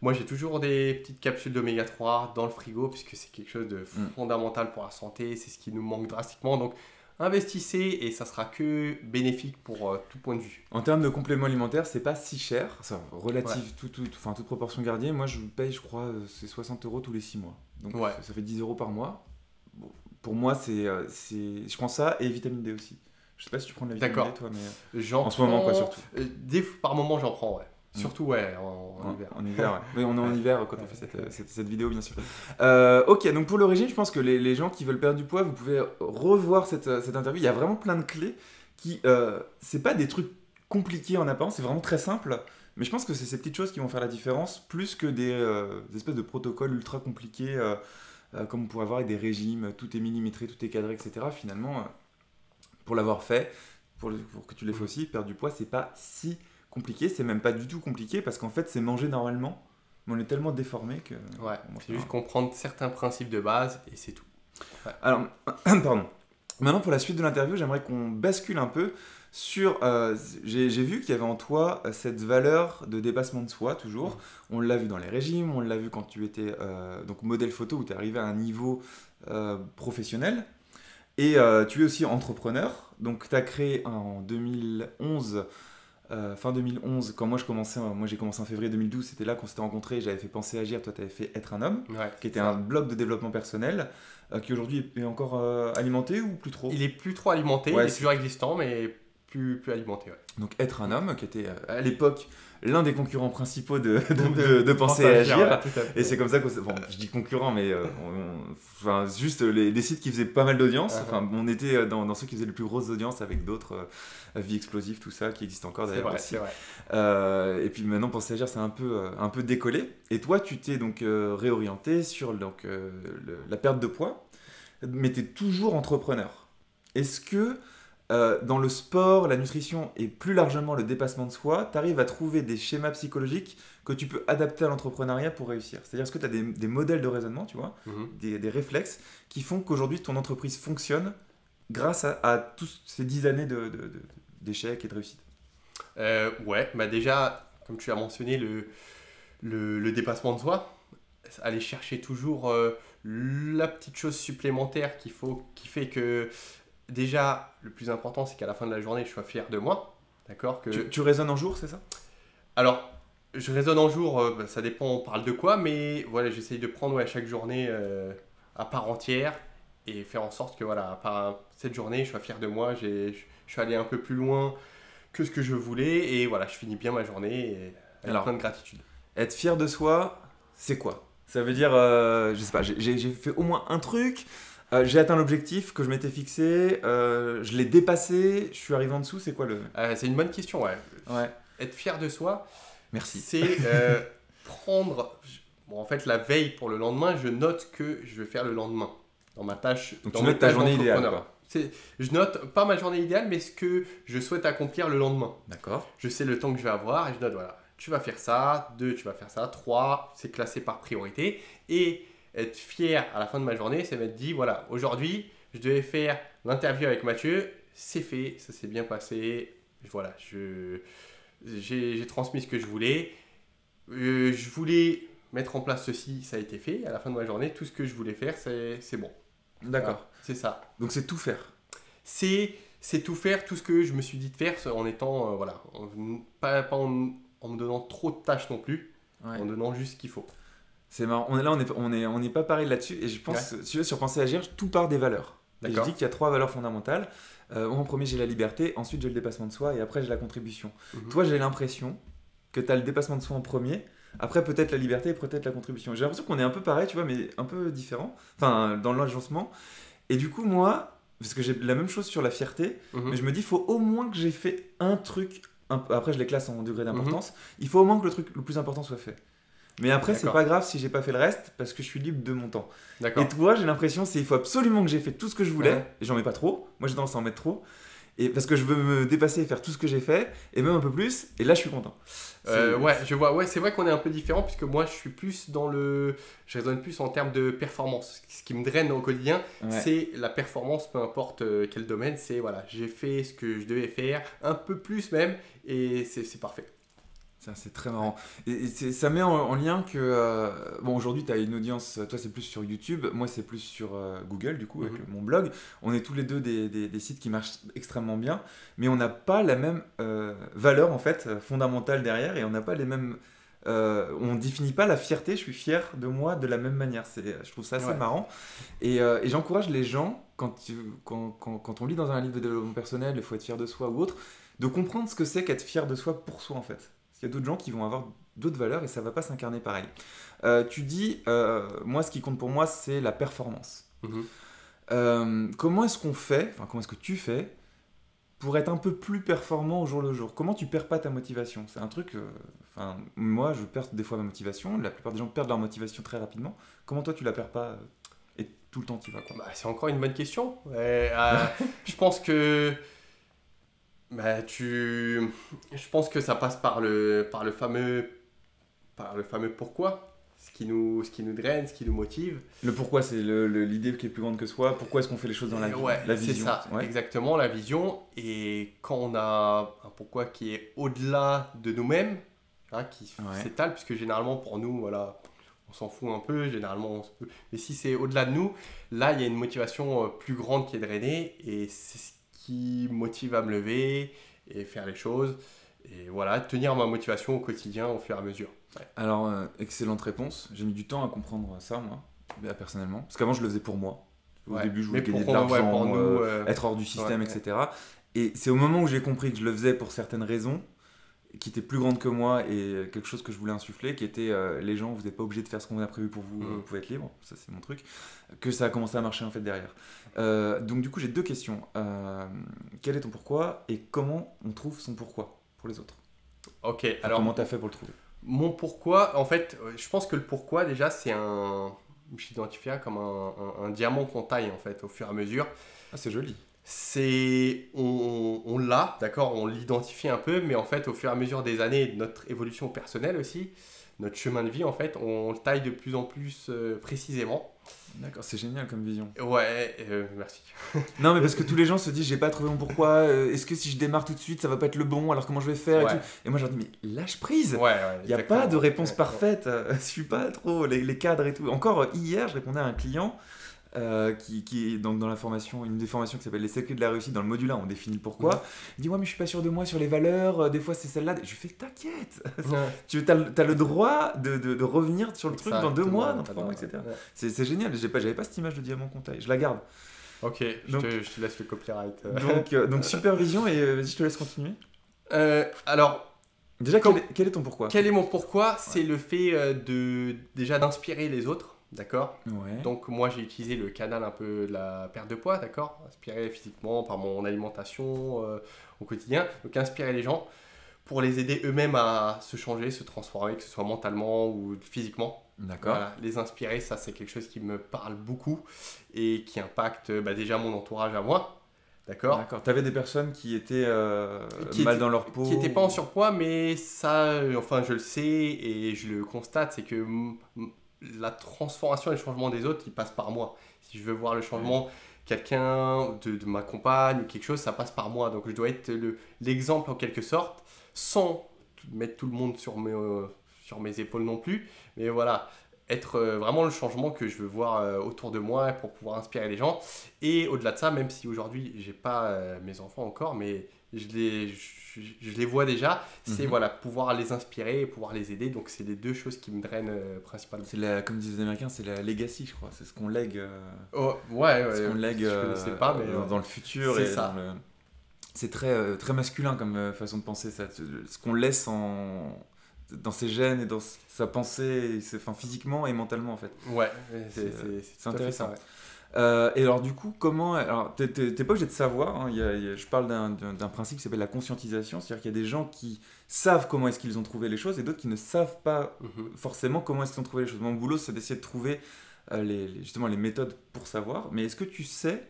Moi, j'ai toujours des petites capsules d'oméga 3 dans le frigo puisque c'est quelque chose de fondamental pour la santé. C'est ce qui nous manque drastiquement. Donc, investissez et ça sera que bénéfique pour tout point de vue. En termes de compléments alimentaires, c'est pas si cher, ça, relative, toute proportion gardée. Moi, je paye, je crois, c'est 60 € tous les 6 mois. Donc ça fait 10 € par mois. Bon, pour moi, je prends ça et vitamine D aussi. Je sais pas si tu prends de la vitamine D, toi, mais en ce moment, quoi, surtout. Par moment, j'en prends, ouais. Surtout, ouais, en hiver. En hiver, ouais. Mais on est en hiver quand on fait cette vidéo, bien sûr. Ok, donc pour le régime, je pense que les gens qui veulent perdre du poids, vous pouvez revoir cette interview. Il y a vraiment plein de clés qui... c'est pas des trucs compliqués en apparence, c'est vraiment très simple. Mais je pense que c'est ces petites choses qui vont faire la différence, plus que des espèces de protocoles ultra compliqués, comme on pourrait avoir avec des régimes, tout est millimétré, tout est cadré, etc. Finalement, pour l'avoir fait, pour que tu l'aies fait aussi, perdre du poids, c'est pas si compliqué, c'est même pas du tout compliqué parce qu'en fait c'est manger normalement, mais on est tellement déformé que... Ouais, c'est juste comprendre certains principes de base et c'est tout. Ouais. Alors, pardon. Maintenant pour la suite de l'interview, j'aimerais qu'on bascule un peu sur... j'ai vu qu'il y avait en toi cette valeur de dépassement de soi, toujours. On l'a vu dans les régimes, on l'a vu quand tu étais donc modèle photo où tu es arrivé à un niveau professionnel. Et tu es aussi entrepreneur, donc tu as créé en 2011... fin 2011, quand moi j'ai commencé en février 2012, c'était là qu'on s'était rencontrés, j'avais fait Penser Agir, toi tu avais fait Être un homme, qui était un blog de développement personnel, qui aujourd'hui est encore alimenté ou plus trop ? Il est plus trop alimenté, il est toujours existant, mais plus alimenté. Ouais. Donc Être un homme, qui était à l'époque l'un des concurrents principaux de Penser Agir, ouais, et c'est comme ça que, bon, je dis concurrent, mais juste les sites qui faisaient pas mal d'audience, on était dans ceux qui faisaient les plus grosses audiences avec d'autres, Vie Explosive, tout ça, qui existe encore d'ailleurs aussi. C'est vrai. Et puis maintenant, Penser Agir, c'est un peu décollé, et toi tu t'es donc réorienté sur la perte de poids, mais tu es toujours entrepreneur. Est-ce que dans le sport, la nutrition et plus largement le dépassement de soi, tu arrives à trouver des schémas psychologiques que tu peux adapter à l'entrepreneuriat pour réussir ? C'est-à-dire, est-ce que tu as des modèles de raisonnement, tu vois, des réflexes qui font qu'aujourd'hui ton entreprise fonctionne grâce à toutes ces 10 années d'échecs et de réussite ? Ouais, bah déjà, comme tu as mentionné, le dépassement de soi, aller chercher toujours la petite chose supplémentaire qui fait que... Déjà, le plus important, c'est qu'à la fin de la journée, je sois fier de moi. D'accord que... Tu raisonnes en jour, c'est ça ? Alors, je raisonne en jour, ça dépend, on parle de quoi, mais voilà, j'essaye de prendre chaque journée à part entière et faire en sorte que voilà, cette journée, je sois fier de moi. Je suis allé un peu plus loin que ce que je voulais et voilà, je finis bien ma journée avec plein de gratitude. Être fier de soi, c'est quoi ? Ça veut dire, je sais pas, j'ai fait au moins un truc. J'ai atteint l'objectif que je m'étais fixé, je l'ai dépassé, je suis arrivé en dessous, c'est quoi le... C'est une bonne question, ouais. Ouais, Être fier de soi, merci. c'est prendre... Bon, en fait, la veille pour le lendemain, je note que je vais faire le lendemain dans ma tâche. Donc dans tu mes notes ta tâches journée idéale, d'entrepreneur. quoi. Je note pas ma journée idéale, mais ce que je souhaite accomplir le lendemain. D'accord. Je sais le temps que je vais avoir et je note, voilà, tu vas faire ça, 2, tu vas faire ça, 3, c'est classé par priorité. Et être fier à la fin de ma journée, c'est m'être dit, voilà, aujourd'hui, je devais faire l'interview avec Mathieu, c'est fait, ça s'est bien passé, voilà, j'ai transmis ce que je voulais. Je voulais mettre en place ceci, ça a été fait. À la fin de ma journée, tout ce que je voulais faire, c'est bon. D'accord. Voilà, c'est ça. Donc c'est tout faire. C'est tout faire, tout ce que je me suis dit de faire en étant, voilà, pas en me donnant trop de tâches non plus, Ouais. en donnant juste ce qu'il faut. C'est marrant. On est pas pareil là-dessus. Et je pense, si tu veux, sur Penser Agir, tout part des valeurs. Et je D'accord. dis qu'il y a 3 valeurs fondamentales. En premier, j'ai la liberté. Ensuite, j'ai le dépassement de soi. Et après, j'ai la contribution. Mhm. Toi, j'ai l'impression que tu as le dépassement de soi en premier. Après, peut-être la liberté et peut-être la contribution. J'ai l'impression qu'on est un peu pareil, tu vois, mais un peu différent. Enfin, dans l'agencement. Et du coup, moi, parce que j'ai la même chose sur la fierté, Mhm. mais je me dis, il faut au moins que j'ai fait un truc. Après, je les classe en degré d'importance. Il faut au moins que le truc le plus important soit fait. Mais après, c'est D'accord. pas grave si j'ai pas fait le reste parce que je suis libre de mon temps. D'accord. Et toi, j'ai l'impression il faut absolument que j'ai fait tout ce que je voulais. Ouais. Et j'en mets pas trop. Moi, j'ai tendance à en mettre trop. Et parce que je veux me dépasser et faire tout ce que j'ai fait et même un peu plus. Et là, je suis content. Ouais, je vois. Ouais, c'est vrai qu'on est un peu différent puisque moi, je suis plus dans le. Je raisonne plus en termes de performance. Ce qui me draine au quotidien, Ouais. c'est la performance, peu importe quel domaine. C'est voilà, j'ai fait ce que je devais faire, un peu plus même, et c'est parfait. Ça, c'est très marrant. Et ça met en lien que. Bon, aujourd'hui, tu as une audience. Toi, c'est plus sur YouTube. Moi, c'est plus sur Google, du coup, avec mon blog. On est tous les deux des sites qui marchent extrêmement bien. Mais on n'a pas la même valeur, en fait, fondamentale derrière. Et on n'a pas les mêmes. On ne définit pas la fierté. Je suis fier de moi de la même manière. Je trouve ça assez marrant. Et j'encourage les gens, quand on lit dans un livre de développement personnel, il faut être fier de soi ou autre, de comprendre ce que c'est qu'être fier de soi pour soi, en fait. Il y a d'autres gens qui vont avoir d'autres valeurs et ça va pas s'incarner pareil. Tu dis, moi, ce qui compte pour moi, c'est la performance. Comment est-ce qu'on fait, enfin, comment est-ce que tu fais pour être un peu plus performant au jour le jour? Comment tu perds pas ta motivation? C'est un truc, enfin, moi, je perds des fois ma motivation. La plupart des gens perdent leur motivation très rapidement. Comment toi, tu la perds pas et tout le temps tu vas, quoi? Bah, c'est encore une bonne question. Je pense que. Je pense que ça passe par le fameux pourquoi, ce qui nous draine, ce qui nous motive. Le pourquoi, c'est l'idée qui est plus grande que soi. Pourquoi est-ce qu'on fait les choses dans la vie? Ouais, La c'est vision. ça, Ouais. exactement, la vision. Et quand on a un pourquoi qui est au-delà de nous-mêmes, hein, qui s'étale, puisque généralement pour nous, voilà, on s'en fout un peu, généralement mais si c'est au-delà de nous, là il y a une motivation plus grande qui est drainée, et c'est ce qui motive à me lever et faire les choses, et voilà, tenir ma motivation au quotidien au fur et à mesure. Ouais. Alors, excellente réponse. J'ai mis du temps à comprendre ça, moi, personnellement. Parce qu'avant, je le faisais pour moi. Au début, je voulais gagner de l'argent, pour nous, être hors du système, etc. Et c'est au moment où j'ai compris que je le faisais pour certaines raisons, qui étaient plus grandes que moi et quelque chose que je voulais insuffler, qui était les gens, vous n'êtes pas obligés de faire ce qu'on a prévu pour vous, vous pouvez être libre, ça c'est mon truc, que ça a commencé à marcher en fait derrière. Donc du coup, j'ai 2 questions. Quel est ton pourquoi et comment on trouve son pourquoi pour les autres? Ok, alors comment tu as fait pour le trouver? Mon pourquoi, en fait, je pense que le pourquoi, déjà, je l'identifie comme un diamant qu'on taille, en fait, au fur et à mesure. Ah, c'est joli. On l'a, d'accord, on l'identifie un peu, mais en fait, au fur et à mesure des années, de notre évolution personnelle aussi, notre chemin de vie, en fait, on le taille de plus en plus précisément. D'accord, c'est génial comme vision. Ouais, merci. Non, mais parce que tous les gens se disent, j'ai pas trouvé mon pourquoi, est-ce que si je démarre tout de suite, ça va pas être le bon, alors comment je vais faire et tout. Et moi, je leur dis, mais lâche prise. Il n'y a pas de réponse parfaite. Je suis pas trop les cadres et tout. Encore hier, je répondais à un client qui est donc dans la formation, une des formations qui s'appelle les secrets de la réussite. Dans le module 1, on définit le pourquoi. Il dit, ouais, mais je suis pas sûr de moi sur les valeurs, des fois c'est celle-là. Je lui fais, t'inquiète. Tu as le droit de revenir sur le truc dans 2 mois, dans 3 mois, etc. C'est génial. J'avais pas cette image de diamant qu'on taille. Je la garde. Ok, je te laisse le copyright. Donc supervision, et vas-y, je te laisse continuer. Alors, déjà, quel est ton pourquoi? Quel est mon pourquoi? C'est le fait déjà d'inspirer les autres. d'accord? Ouais. Donc moi j'ai utilisé le canal un peu de la perte de poids, d'accord? Inspiré physiquement par mon alimentation au quotidien. Donc inspirer les gens pour les aider eux-mêmes à se changer, se transformer, que ce soit mentalement ou physiquement. D'accord. Voilà, les inspirer, ça c'est quelque chose qui me parle beaucoup et qui impacte déjà mon entourage à moi, d'accord? D'accord. T'avais des personnes qui étaient Qui mal étaient- dans leur peau. Qui n'étaient pas en surpoids, mais ça, enfin je le sais et je le constate, c'est que la transformation et le changement des autres, il passe par moi. Si je veux voir le changement, quelqu'un de ma compagne ou quelque chose, ça passe par moi. Donc je dois être l'exemple en quelque sorte, sans mettre tout le monde sur mes épaules non plus. Mais voilà, être vraiment le changement que je veux voir autour de moi pour pouvoir inspirer les gens. Et au-delà de ça, même si aujourd'hui, j'ai pas mes enfants encore, mais je les vois déjà, c'est Mhm. voilà, pouvoir les inspirer et pouvoir les aider. Donc, c'est les deux choses qui me drainent principalement. Comme disent les Américains, c'est la legacy, je crois. C'est ce qu'on lègue, Oh, ouais, ce qu'on lègue je connaissais pas, mais dans le futur. c'est Et ça. c'est très, très masculin comme façon de penser ça. Ce qu'on laisse dans ses gènes et dans sa pensée, enfin, physiquement et mentalement en fait. Ouais, C'est tout à fait ça, intéressant. ouais. Et alors du coup, comment... Alors, t'es pas obligé de savoir, hein, je parle d'un principe qui s'appelle la conscientisation, c'est-à-dire qu'il y a des gens qui savent comment est-ce qu'ils ont trouvé les choses et d'autres qui ne savent pas Mhm. forcément comment est-ce qu'ils ont trouvé les choses. Mon boulot, c'est d'essayer de trouver justement les méthodes pour savoir, mais est-ce que tu sais,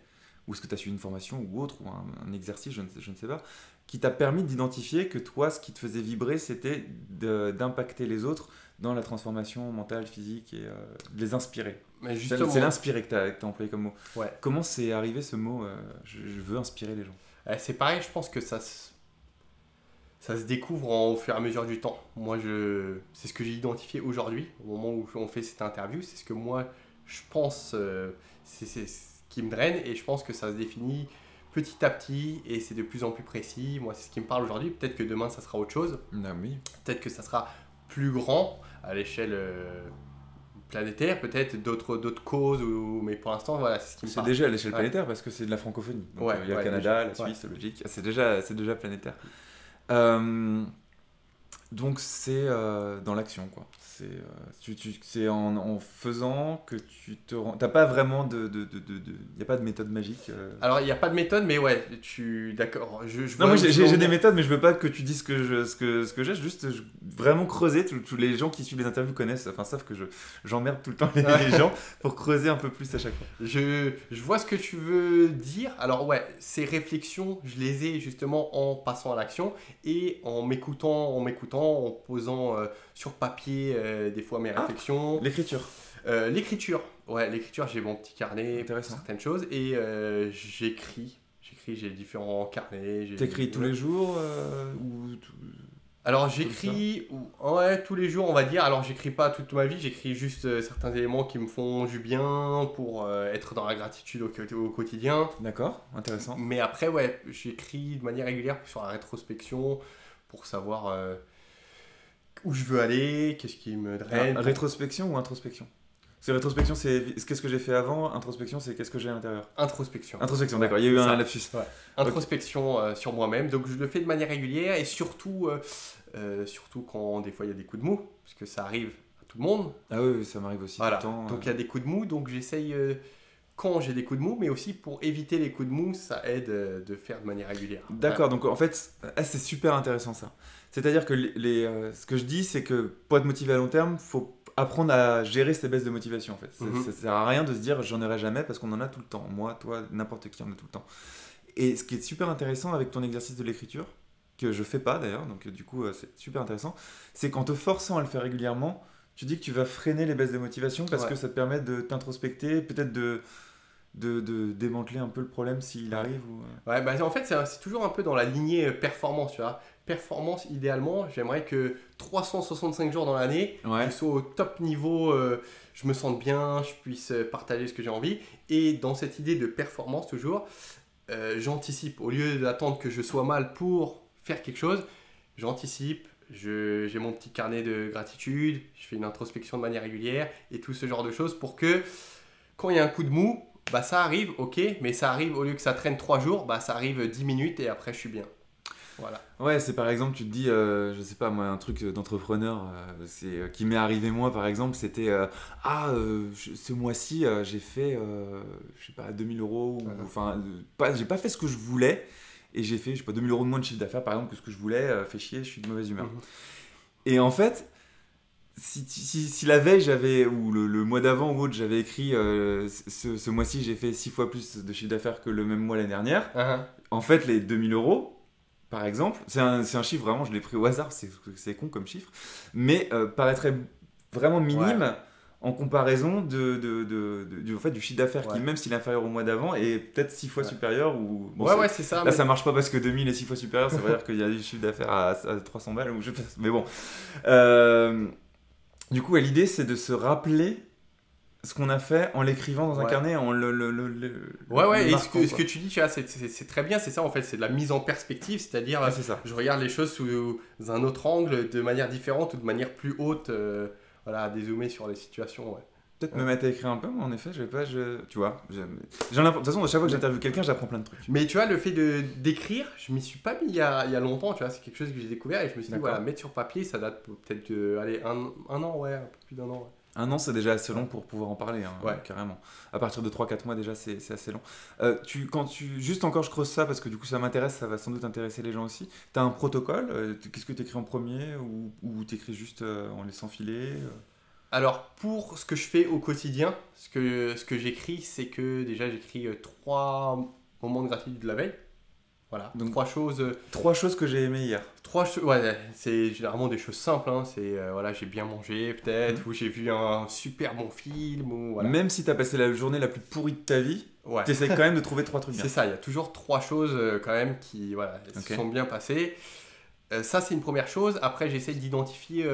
ou est-ce que tu as suivi une formation ou autre, ou un exercice, je ne sais pas, qui t'a permis d'identifier que toi, ce qui te faisait vibrer, c'était d'impacter les autres dans la transformation mentale, physique et de les inspirer. Mais C'est justement, l'inspirer que tu as employé comme mot. ouais. Comment c'est arrivé ce mot je veux inspirer les gens? C'est pareil, je pense que ça se découvre au fur et à mesure du temps. Moi, c'est ce que j'ai identifié aujourd'hui, au moment où on fait cette interview. C'est ce que moi, je pense, c'est ce qui me draine. Et je pense que ça se définit petit à petit et c'est de plus en plus précis. Moi, c'est ce qui me parle aujourd'hui. Peut-être que demain, ça sera autre chose. Ah oui. Peut-être que ça sera plus grand à l'échelle planétaire. Peut-être d'autres causes. Mais pour l'instant, voilà, c'est ce qui me C'est parle. déjà à l'échelle Ouais. planétaire parce que c'est de la francophonie. Donc, Ouais, il y a ouais, le Canada, déjà. la Suisse, Ouais. la Belgique. C'est déjà planétaire. Donc c'est dans l'action quoi. C'est en faisant que tu te rends. T'as pas vraiment y a pas de méthode magique. Alors, il n'y a pas de méthode, mais ouais, d'accord. Je Non, vois moi où tu veux en j'ai des venir. méthodes, mais je veux pas que tu dises ce que j'ai. Juste vraiment creuser. Tous les gens qui suivent les interviews connaissent, enfin savent que j'emmerde tout le temps les gens pour creuser un peu plus à chaque fois. Je vois ce que tu veux dire. Alors ouais, ces réflexions, je les ai justement en passant à l'action et en m'écoutant, en posant sur papier des fois mes réflexions. L'écriture. L'écriture, ouais, l'écriture, j'ai mon petit carnet pour Intéressant. certaines choses et j'écris, j'ai différents carnets. T'écris tous les jours ou Alors j'écris ouais, tous les jours on va dire, alors j'écris pas toute ma vie, j'écris juste certains éléments qui me font du bien pour être dans la gratitude au quotidien. D'accord, intéressant. Mais après ouais, j'écris de manière régulière sur la rétrospection pour savoir où je veux aller, qu'est-ce qui me draine. Rétrospection ou introspection? C'est rétrospection, c'est qu'est-ce que j'ai fait avant. Introspection, c'est qu'est-ce que j'ai à l'intérieur. Introspection. Introspection, d'accord. Il y a eu Ça. un lapsus. Ouais. Introspection sur moi-même, donc je le fais de manière régulière et surtout quand des fois il y a des coups de mou, parce que ça arrive à tout le monde. Ah oui, ça m'arrive aussi Voilà, tout le temps. donc il y a des coups de mou, donc j'essaye quand j'ai des coups de mou, mais aussi pour éviter les coups de mou, ça aide de faire de manière régulière. D'accord, donc en fait, c'est super intéressant ça. C'est-à-dire que ce que je dis, c'est que pour être motivé à long terme, faut apprendre à gérer ces baisses de motivation en fait. Ça sert à rien de se dire j'en aurai jamais parce qu'on en a tout le temps. Moi, toi, n'importe qui en a tout le temps. Et ce qui est super intéressant avec ton exercice de l'écriture, que je fais pas d'ailleurs, donc du coup c'est super intéressant, c'est qu'en te forçant à le faire régulièrement, tu dis que tu vas freiner les baisses de motivation parce que ça te permet de t'introspecter, peut-être de démanteler un peu le problème s'il arrive ou... Ouais, bah en fait c'est toujours un peu dans la lignée performance, tu vois. Performance, idéalement, j'aimerais que 365 jours dans l'année, je sois au top niveau, je me sente bien, je puisse partager ce que j'ai envie. Et dans cette idée de performance toujours, j'anticipe. Au lieu d'attendre que je sois mal pour faire quelque chose, j'anticipe. J'ai mon petit carnet de gratitude, je fais une introspection de manière régulière et tout ce genre de choses pour que quand il y a un coup de mou, ça arrive, ok, mais ça arrive au lieu que ça traîne 3 jours, ça arrive 10 minutes et après je suis bien. Voilà. Ouais, c'est par exemple, tu te dis, je sais pas moi, un truc d'entrepreneur, qui m'est arrivé moi par exemple, c'était ce mois-ci j'ai fait, je sais pas, 2000 euros, enfin, j'ai pas fait ce que je voulais, et j'ai fait, je sais pas, 2000 euros de moins de chiffre d'affaires par exemple que ce que je voulais, fait chier, je suis de mauvaise humeur. Et en fait, si la veille j'avais, ou le mois d'avant ou autre, j'avais écrit ce mois-ci j'ai fait 6 fois plus de chiffre d'affaires que le même mois l'année dernière, en fait les 2000 euros. Par exemple, c'est un chiffre vraiment, je l'ai pris au hasard, c'est con comme chiffre, mais paraîtrait vraiment minime en comparaison en fait, du chiffre d'affaires qui, même s'il est inférieur au mois d'avant, est peut-être 6 fois supérieur. Ou, bon, c'est ça. Là, ça marche pas parce que 2000 est 6 fois supérieur, ça veut dire qu'il y a du chiffre d'affaires à 300 balles, ou je sais pas, mais bon. Du coup, l'idée, c'est de se rappeler ce qu'on a fait en l'écrivant dans un carnet, en et ce que tu dis, tu vois, c'est très bien, c'est ça en fait, c'est de la mise en perspective, c'est-à-dire je regarde les choses sous un autre angle, de manière différente ou de manière plus haute, à dézoomer sur les situations. Peut-être me mettre à écrire un peu, moi en effet, tu vois, de toute façon, à chaque fois que j'interviewe quelqu'un, j'apprends plein de trucs. Mais tu vois, le fait d'écrire, je m'y suis pas mis il y a longtemps, tu vois, c'est quelque chose que j'ai découvert et je me suis dit, mettre sur papier, ça date peut-être un an, un peu plus d'un an. Un an, c'est déjà assez long pour pouvoir en parler, carrément. À partir de 3-4 mois, déjà, c'est assez long. Juste encore, je creuse ça parce que du coup, ça m'intéresse, ça va sans doute intéresser les gens aussi. Tu as un protocole, qu'est-ce que tu écris en premier, ou tu écris juste en laissant filer Alors, pour ce que je fais au quotidien, ce que j'écris, c'est que déjà, j'écris 3 moments de gratitude de la veille. Voilà, donc 3 choses. 3 choses que j'ai aimées hier. C'est généralement des choses simples. C'est j'ai bien mangé peut-être, ou j'ai vu un super bon film. Ou, Même si tu as passé la journée la plus pourrie de ta vie, tu essaies quand même de trouver 3 trucs bien. C'est ça, il y a toujours 3 choses quand même qui se sont bien passées. Ça, c'est une première chose. Après, j'essaie d'identifier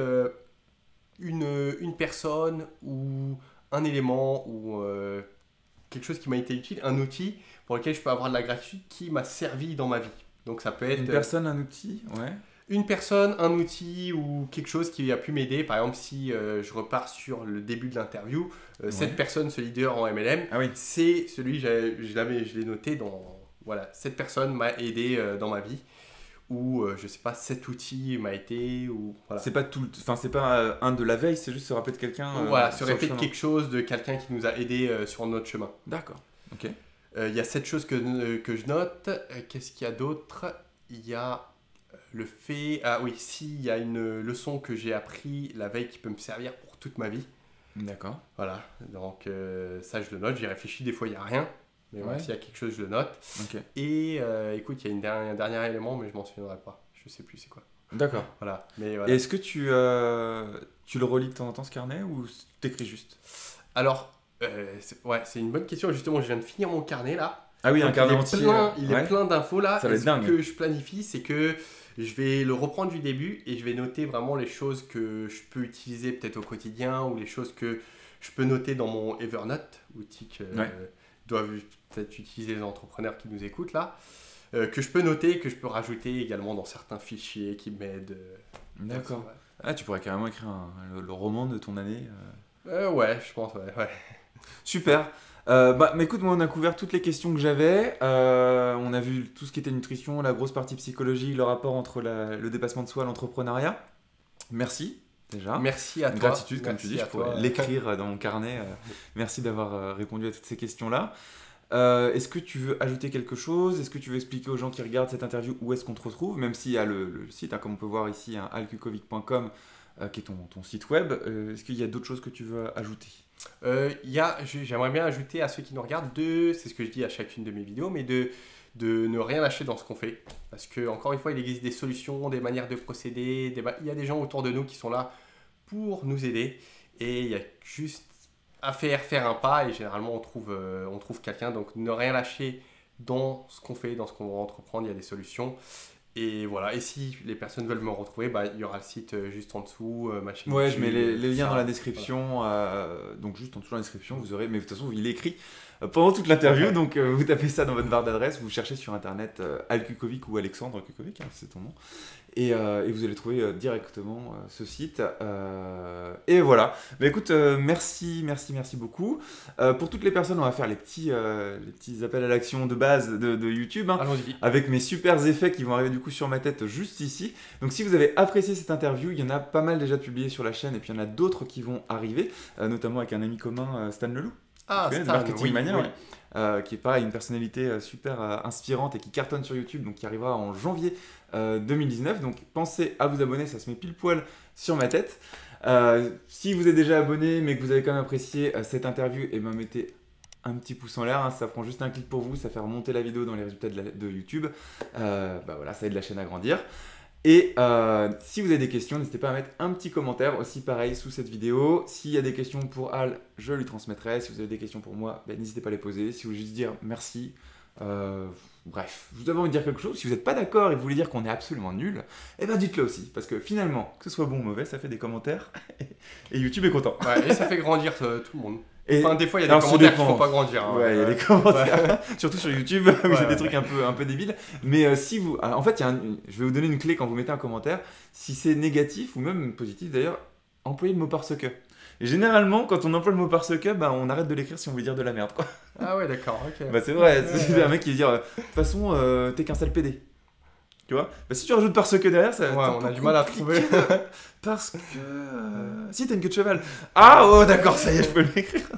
une personne ou un élément ou quelque chose qui m'a été utile, un outil pour lequel je peux avoir de la gratitude qui m'a servi dans ma vie. Donc ça peut être une personne, un outil, une personne, un outil ou quelque chose qui a pu m'aider. Par exemple, si je repars sur le début de l'interview, cette personne, ce leader en MLM, c'est celui, je l'ai noté dans... Voilà, cette personne m'a aidé dans ma vie. Ou je sais pas, cet outil m'a été, ou voilà. C'est pas c'est pas un de la veille, c'est juste se rappeler de quelqu'un. Se rappeler de quelque chose, de quelqu'un qui nous a aidé sur notre chemin. D'accord, ok. Il y a cette chose que je note. Qu'est-ce qu'il y a d'autre? Il y a le fait... Ah oui, s'il y a une leçon que j'ai appris la veille qui peut me servir pour toute ma vie. D'accord. Voilà, donc ça je le note, j'y réfléchis, des fois il n'y a rien. Mais s'il y a quelque chose, je le note. Okay. Et écoute, il y a un dernier élément, mais je m'en souviendrai pas. Je sais plus c'est quoi. D'accord. Voilà. Et est-ce que tu le relis de temps en temps ce carnet, ou t'écris juste? Alors, c'est une bonne question. Justement, je viens de finir mon carnet là. Ah oui, un carnet entier. Il est plein d'infos là. Ça va être dingue. Ce que je planifie, c'est que je vais le reprendre du début et je vais noter vraiment les choses que je peux utiliser peut-être au quotidien, ou les choses que je peux noter dans mon Evernote, outil que doivent peut-être utiliser les entrepreneurs qui nous écoutent là, que je peux noter, que je peux rajouter également dans certains fichiers qui m'aident. D'accord. Tu pourrais carrément écrire le roman de ton année. Je pense, ouais. Super. Mais écoute, moi on a couvert toutes les questions que j'avais. On a vu tout ce qui était nutrition, la grosse partie psychologie, le rapport entre le dépassement de soi et l'entrepreneuriat. Merci déjà. Merci à toi. Gratitude, comme tu dis, je pourrais l'écrire dans mon carnet. Merci d'avoir répondu à toutes ces questions-là. Est-ce que tu veux ajouter quelque chose? Est-ce que tu veux expliquer aux gens qui regardent cette interview où est-ce qu'on te retrouve? Même s'il y a le site, comme on peut voir ici, alkukovic.com, qui est ton site web. Est-ce qu'il y a d'autres choses que tu veux ajouter? J'aimerais bien ajouter à ceux qui nous regardent, c'est ce que je dis à chacune de mes vidéos, mais de ne rien lâcher dans ce qu'on fait. Parce que, encore une fois, il existe des solutions, des manières de procéder, il y a des gens autour de nous qui sont là pour nous aider. Et il y a juste à faire un pas, et généralement on trouve quelqu'un. Donc ne rien lâcher dans ce qu'on fait, dans ce qu'on va entreprendre, il y a des solutions. Et voilà, et si les personnes veulent me retrouver, il y aura le site juste en dessous, ma chaîne YouTube, je mets les liens dans la description, voilà. Donc juste en dessous dans la description, vous aurez, mais de toute façon il est écrit, pendant toute l'interview. Donc vous tapez ça dans votre barre d'adresse, vous cherchez sur internet Al Kukovic ou Alexandre Kukovic, hein, c'est ton nom. Et vous allez trouver directement ce site. Et voilà. Mais écoute, merci beaucoup. Pour toutes les personnes, on va faire les petits appels à l'action de base de YouTube. Hein, avec mes super effets qui vont arriver du coup sur ma tête juste ici. Donc si vous avez apprécié cette interview, il y en a pas mal déjà publié sur la chaîne. Et puis il y en a d'autres qui vont arriver, notamment avec un ami commun, Stan Leloup. Ah, Stan, Marketing Mania, ouais. Qui est pareil, une personnalité super inspirante et qui cartonne sur YouTube, donc qui arrivera en janvier 2019. Donc pensez à vous abonner, ça se met pile poil sur ma tête. Si vous êtes déjà abonné mais que vous avez quand même apprécié cette interview, et ben mettez un petit pouce en l'air, hein, ça prend juste un clic pour vous, ça fait remonter la vidéo dans les résultats de YouTube. Voilà, ça aide la chaîne à grandir. Et si vous avez des questions, n'hésitez pas à mettre un petit commentaire aussi pareil sous cette vidéo. S'il y a des questions pour Al, je lui transmettrai. Si vous avez des questions pour moi, n'hésitez pas à les poser. Si vous voulez juste dire merci, bref, vous avez envie de dire quelque chose. Si vous n'êtes pas d'accord et que vous voulez dire qu'on est absolument nul, eh ben dites-le aussi. Parce que finalement, que ce soit bon ou mauvais, ça fait des commentaires et YouTube est content. Ouais, et ça fait grandir tout le monde. Et enfin, des fois, il y a des commentaires qui ne font pas grandir. Hein. Ouais, il y a des commentaires, surtout sur YouTube, où il y a des trucs un peu débiles. Mais si vous... En fait, je vais vous donner une clé quand vous mettez un commentaire. Si c'est négatif, ou même positif d'ailleurs, employez le mot pare-ce que. Et généralement, quand on emploie le mot pare-ce que, on arrête de l'écrire si on veut dire de la merde, quoi. Ah ouais, d'accord, ok. C'est vrai, c'est un mec qui veut dire, de toute façon, t'es qu'un sale PD. Tu vois, si tu rajoutes parce que derrière, ça. Ouais, on a du mal à trouver. Parce que. Si, t'as une queue de cheval. Ah, oh, d'accord, ça y est, je peux l'écrire.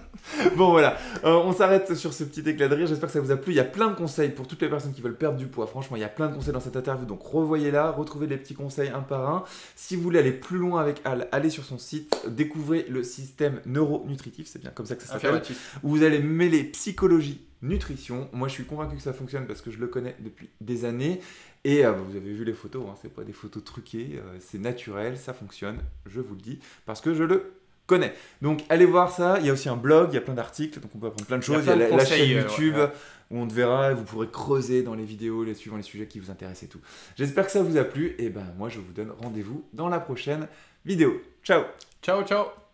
Bon, voilà. On s'arrête sur ce petit éclat de rire. J'espère que ça vous a plu. Il y a plein de conseils pour toutes les personnes qui veulent perdre du poids. Franchement, il y a plein de conseils dans cette interview. Donc, revoyez-la, retrouvez les petits conseils un par un. Si vous voulez aller plus loin avec Al, allez sur son site. Découvrez le système neuronutritif. C'est bien comme ça que ça s'appelle. Où vous allez mêler psychologie, nutrition. Moi, je suis convaincu que ça fonctionne parce que je le connais depuis des années. Et vous avez vu les photos, hein, c'est pas des photos truquées, c'est naturel, ça fonctionne, je vous le dis, parce que je le connais. Donc allez voir ça, il y a aussi un blog, il y a plein d'articles, donc on peut apprendre plein de choses. Il y a la chaîne YouTube où on te verra, vous pourrez creuser dans les vidéos, suivant les sujets qui vous intéressent et tout. J'espère que ça vous a plu, et moi je vous donne rendez-vous dans la prochaine vidéo. Ciao. Ciao, ciao.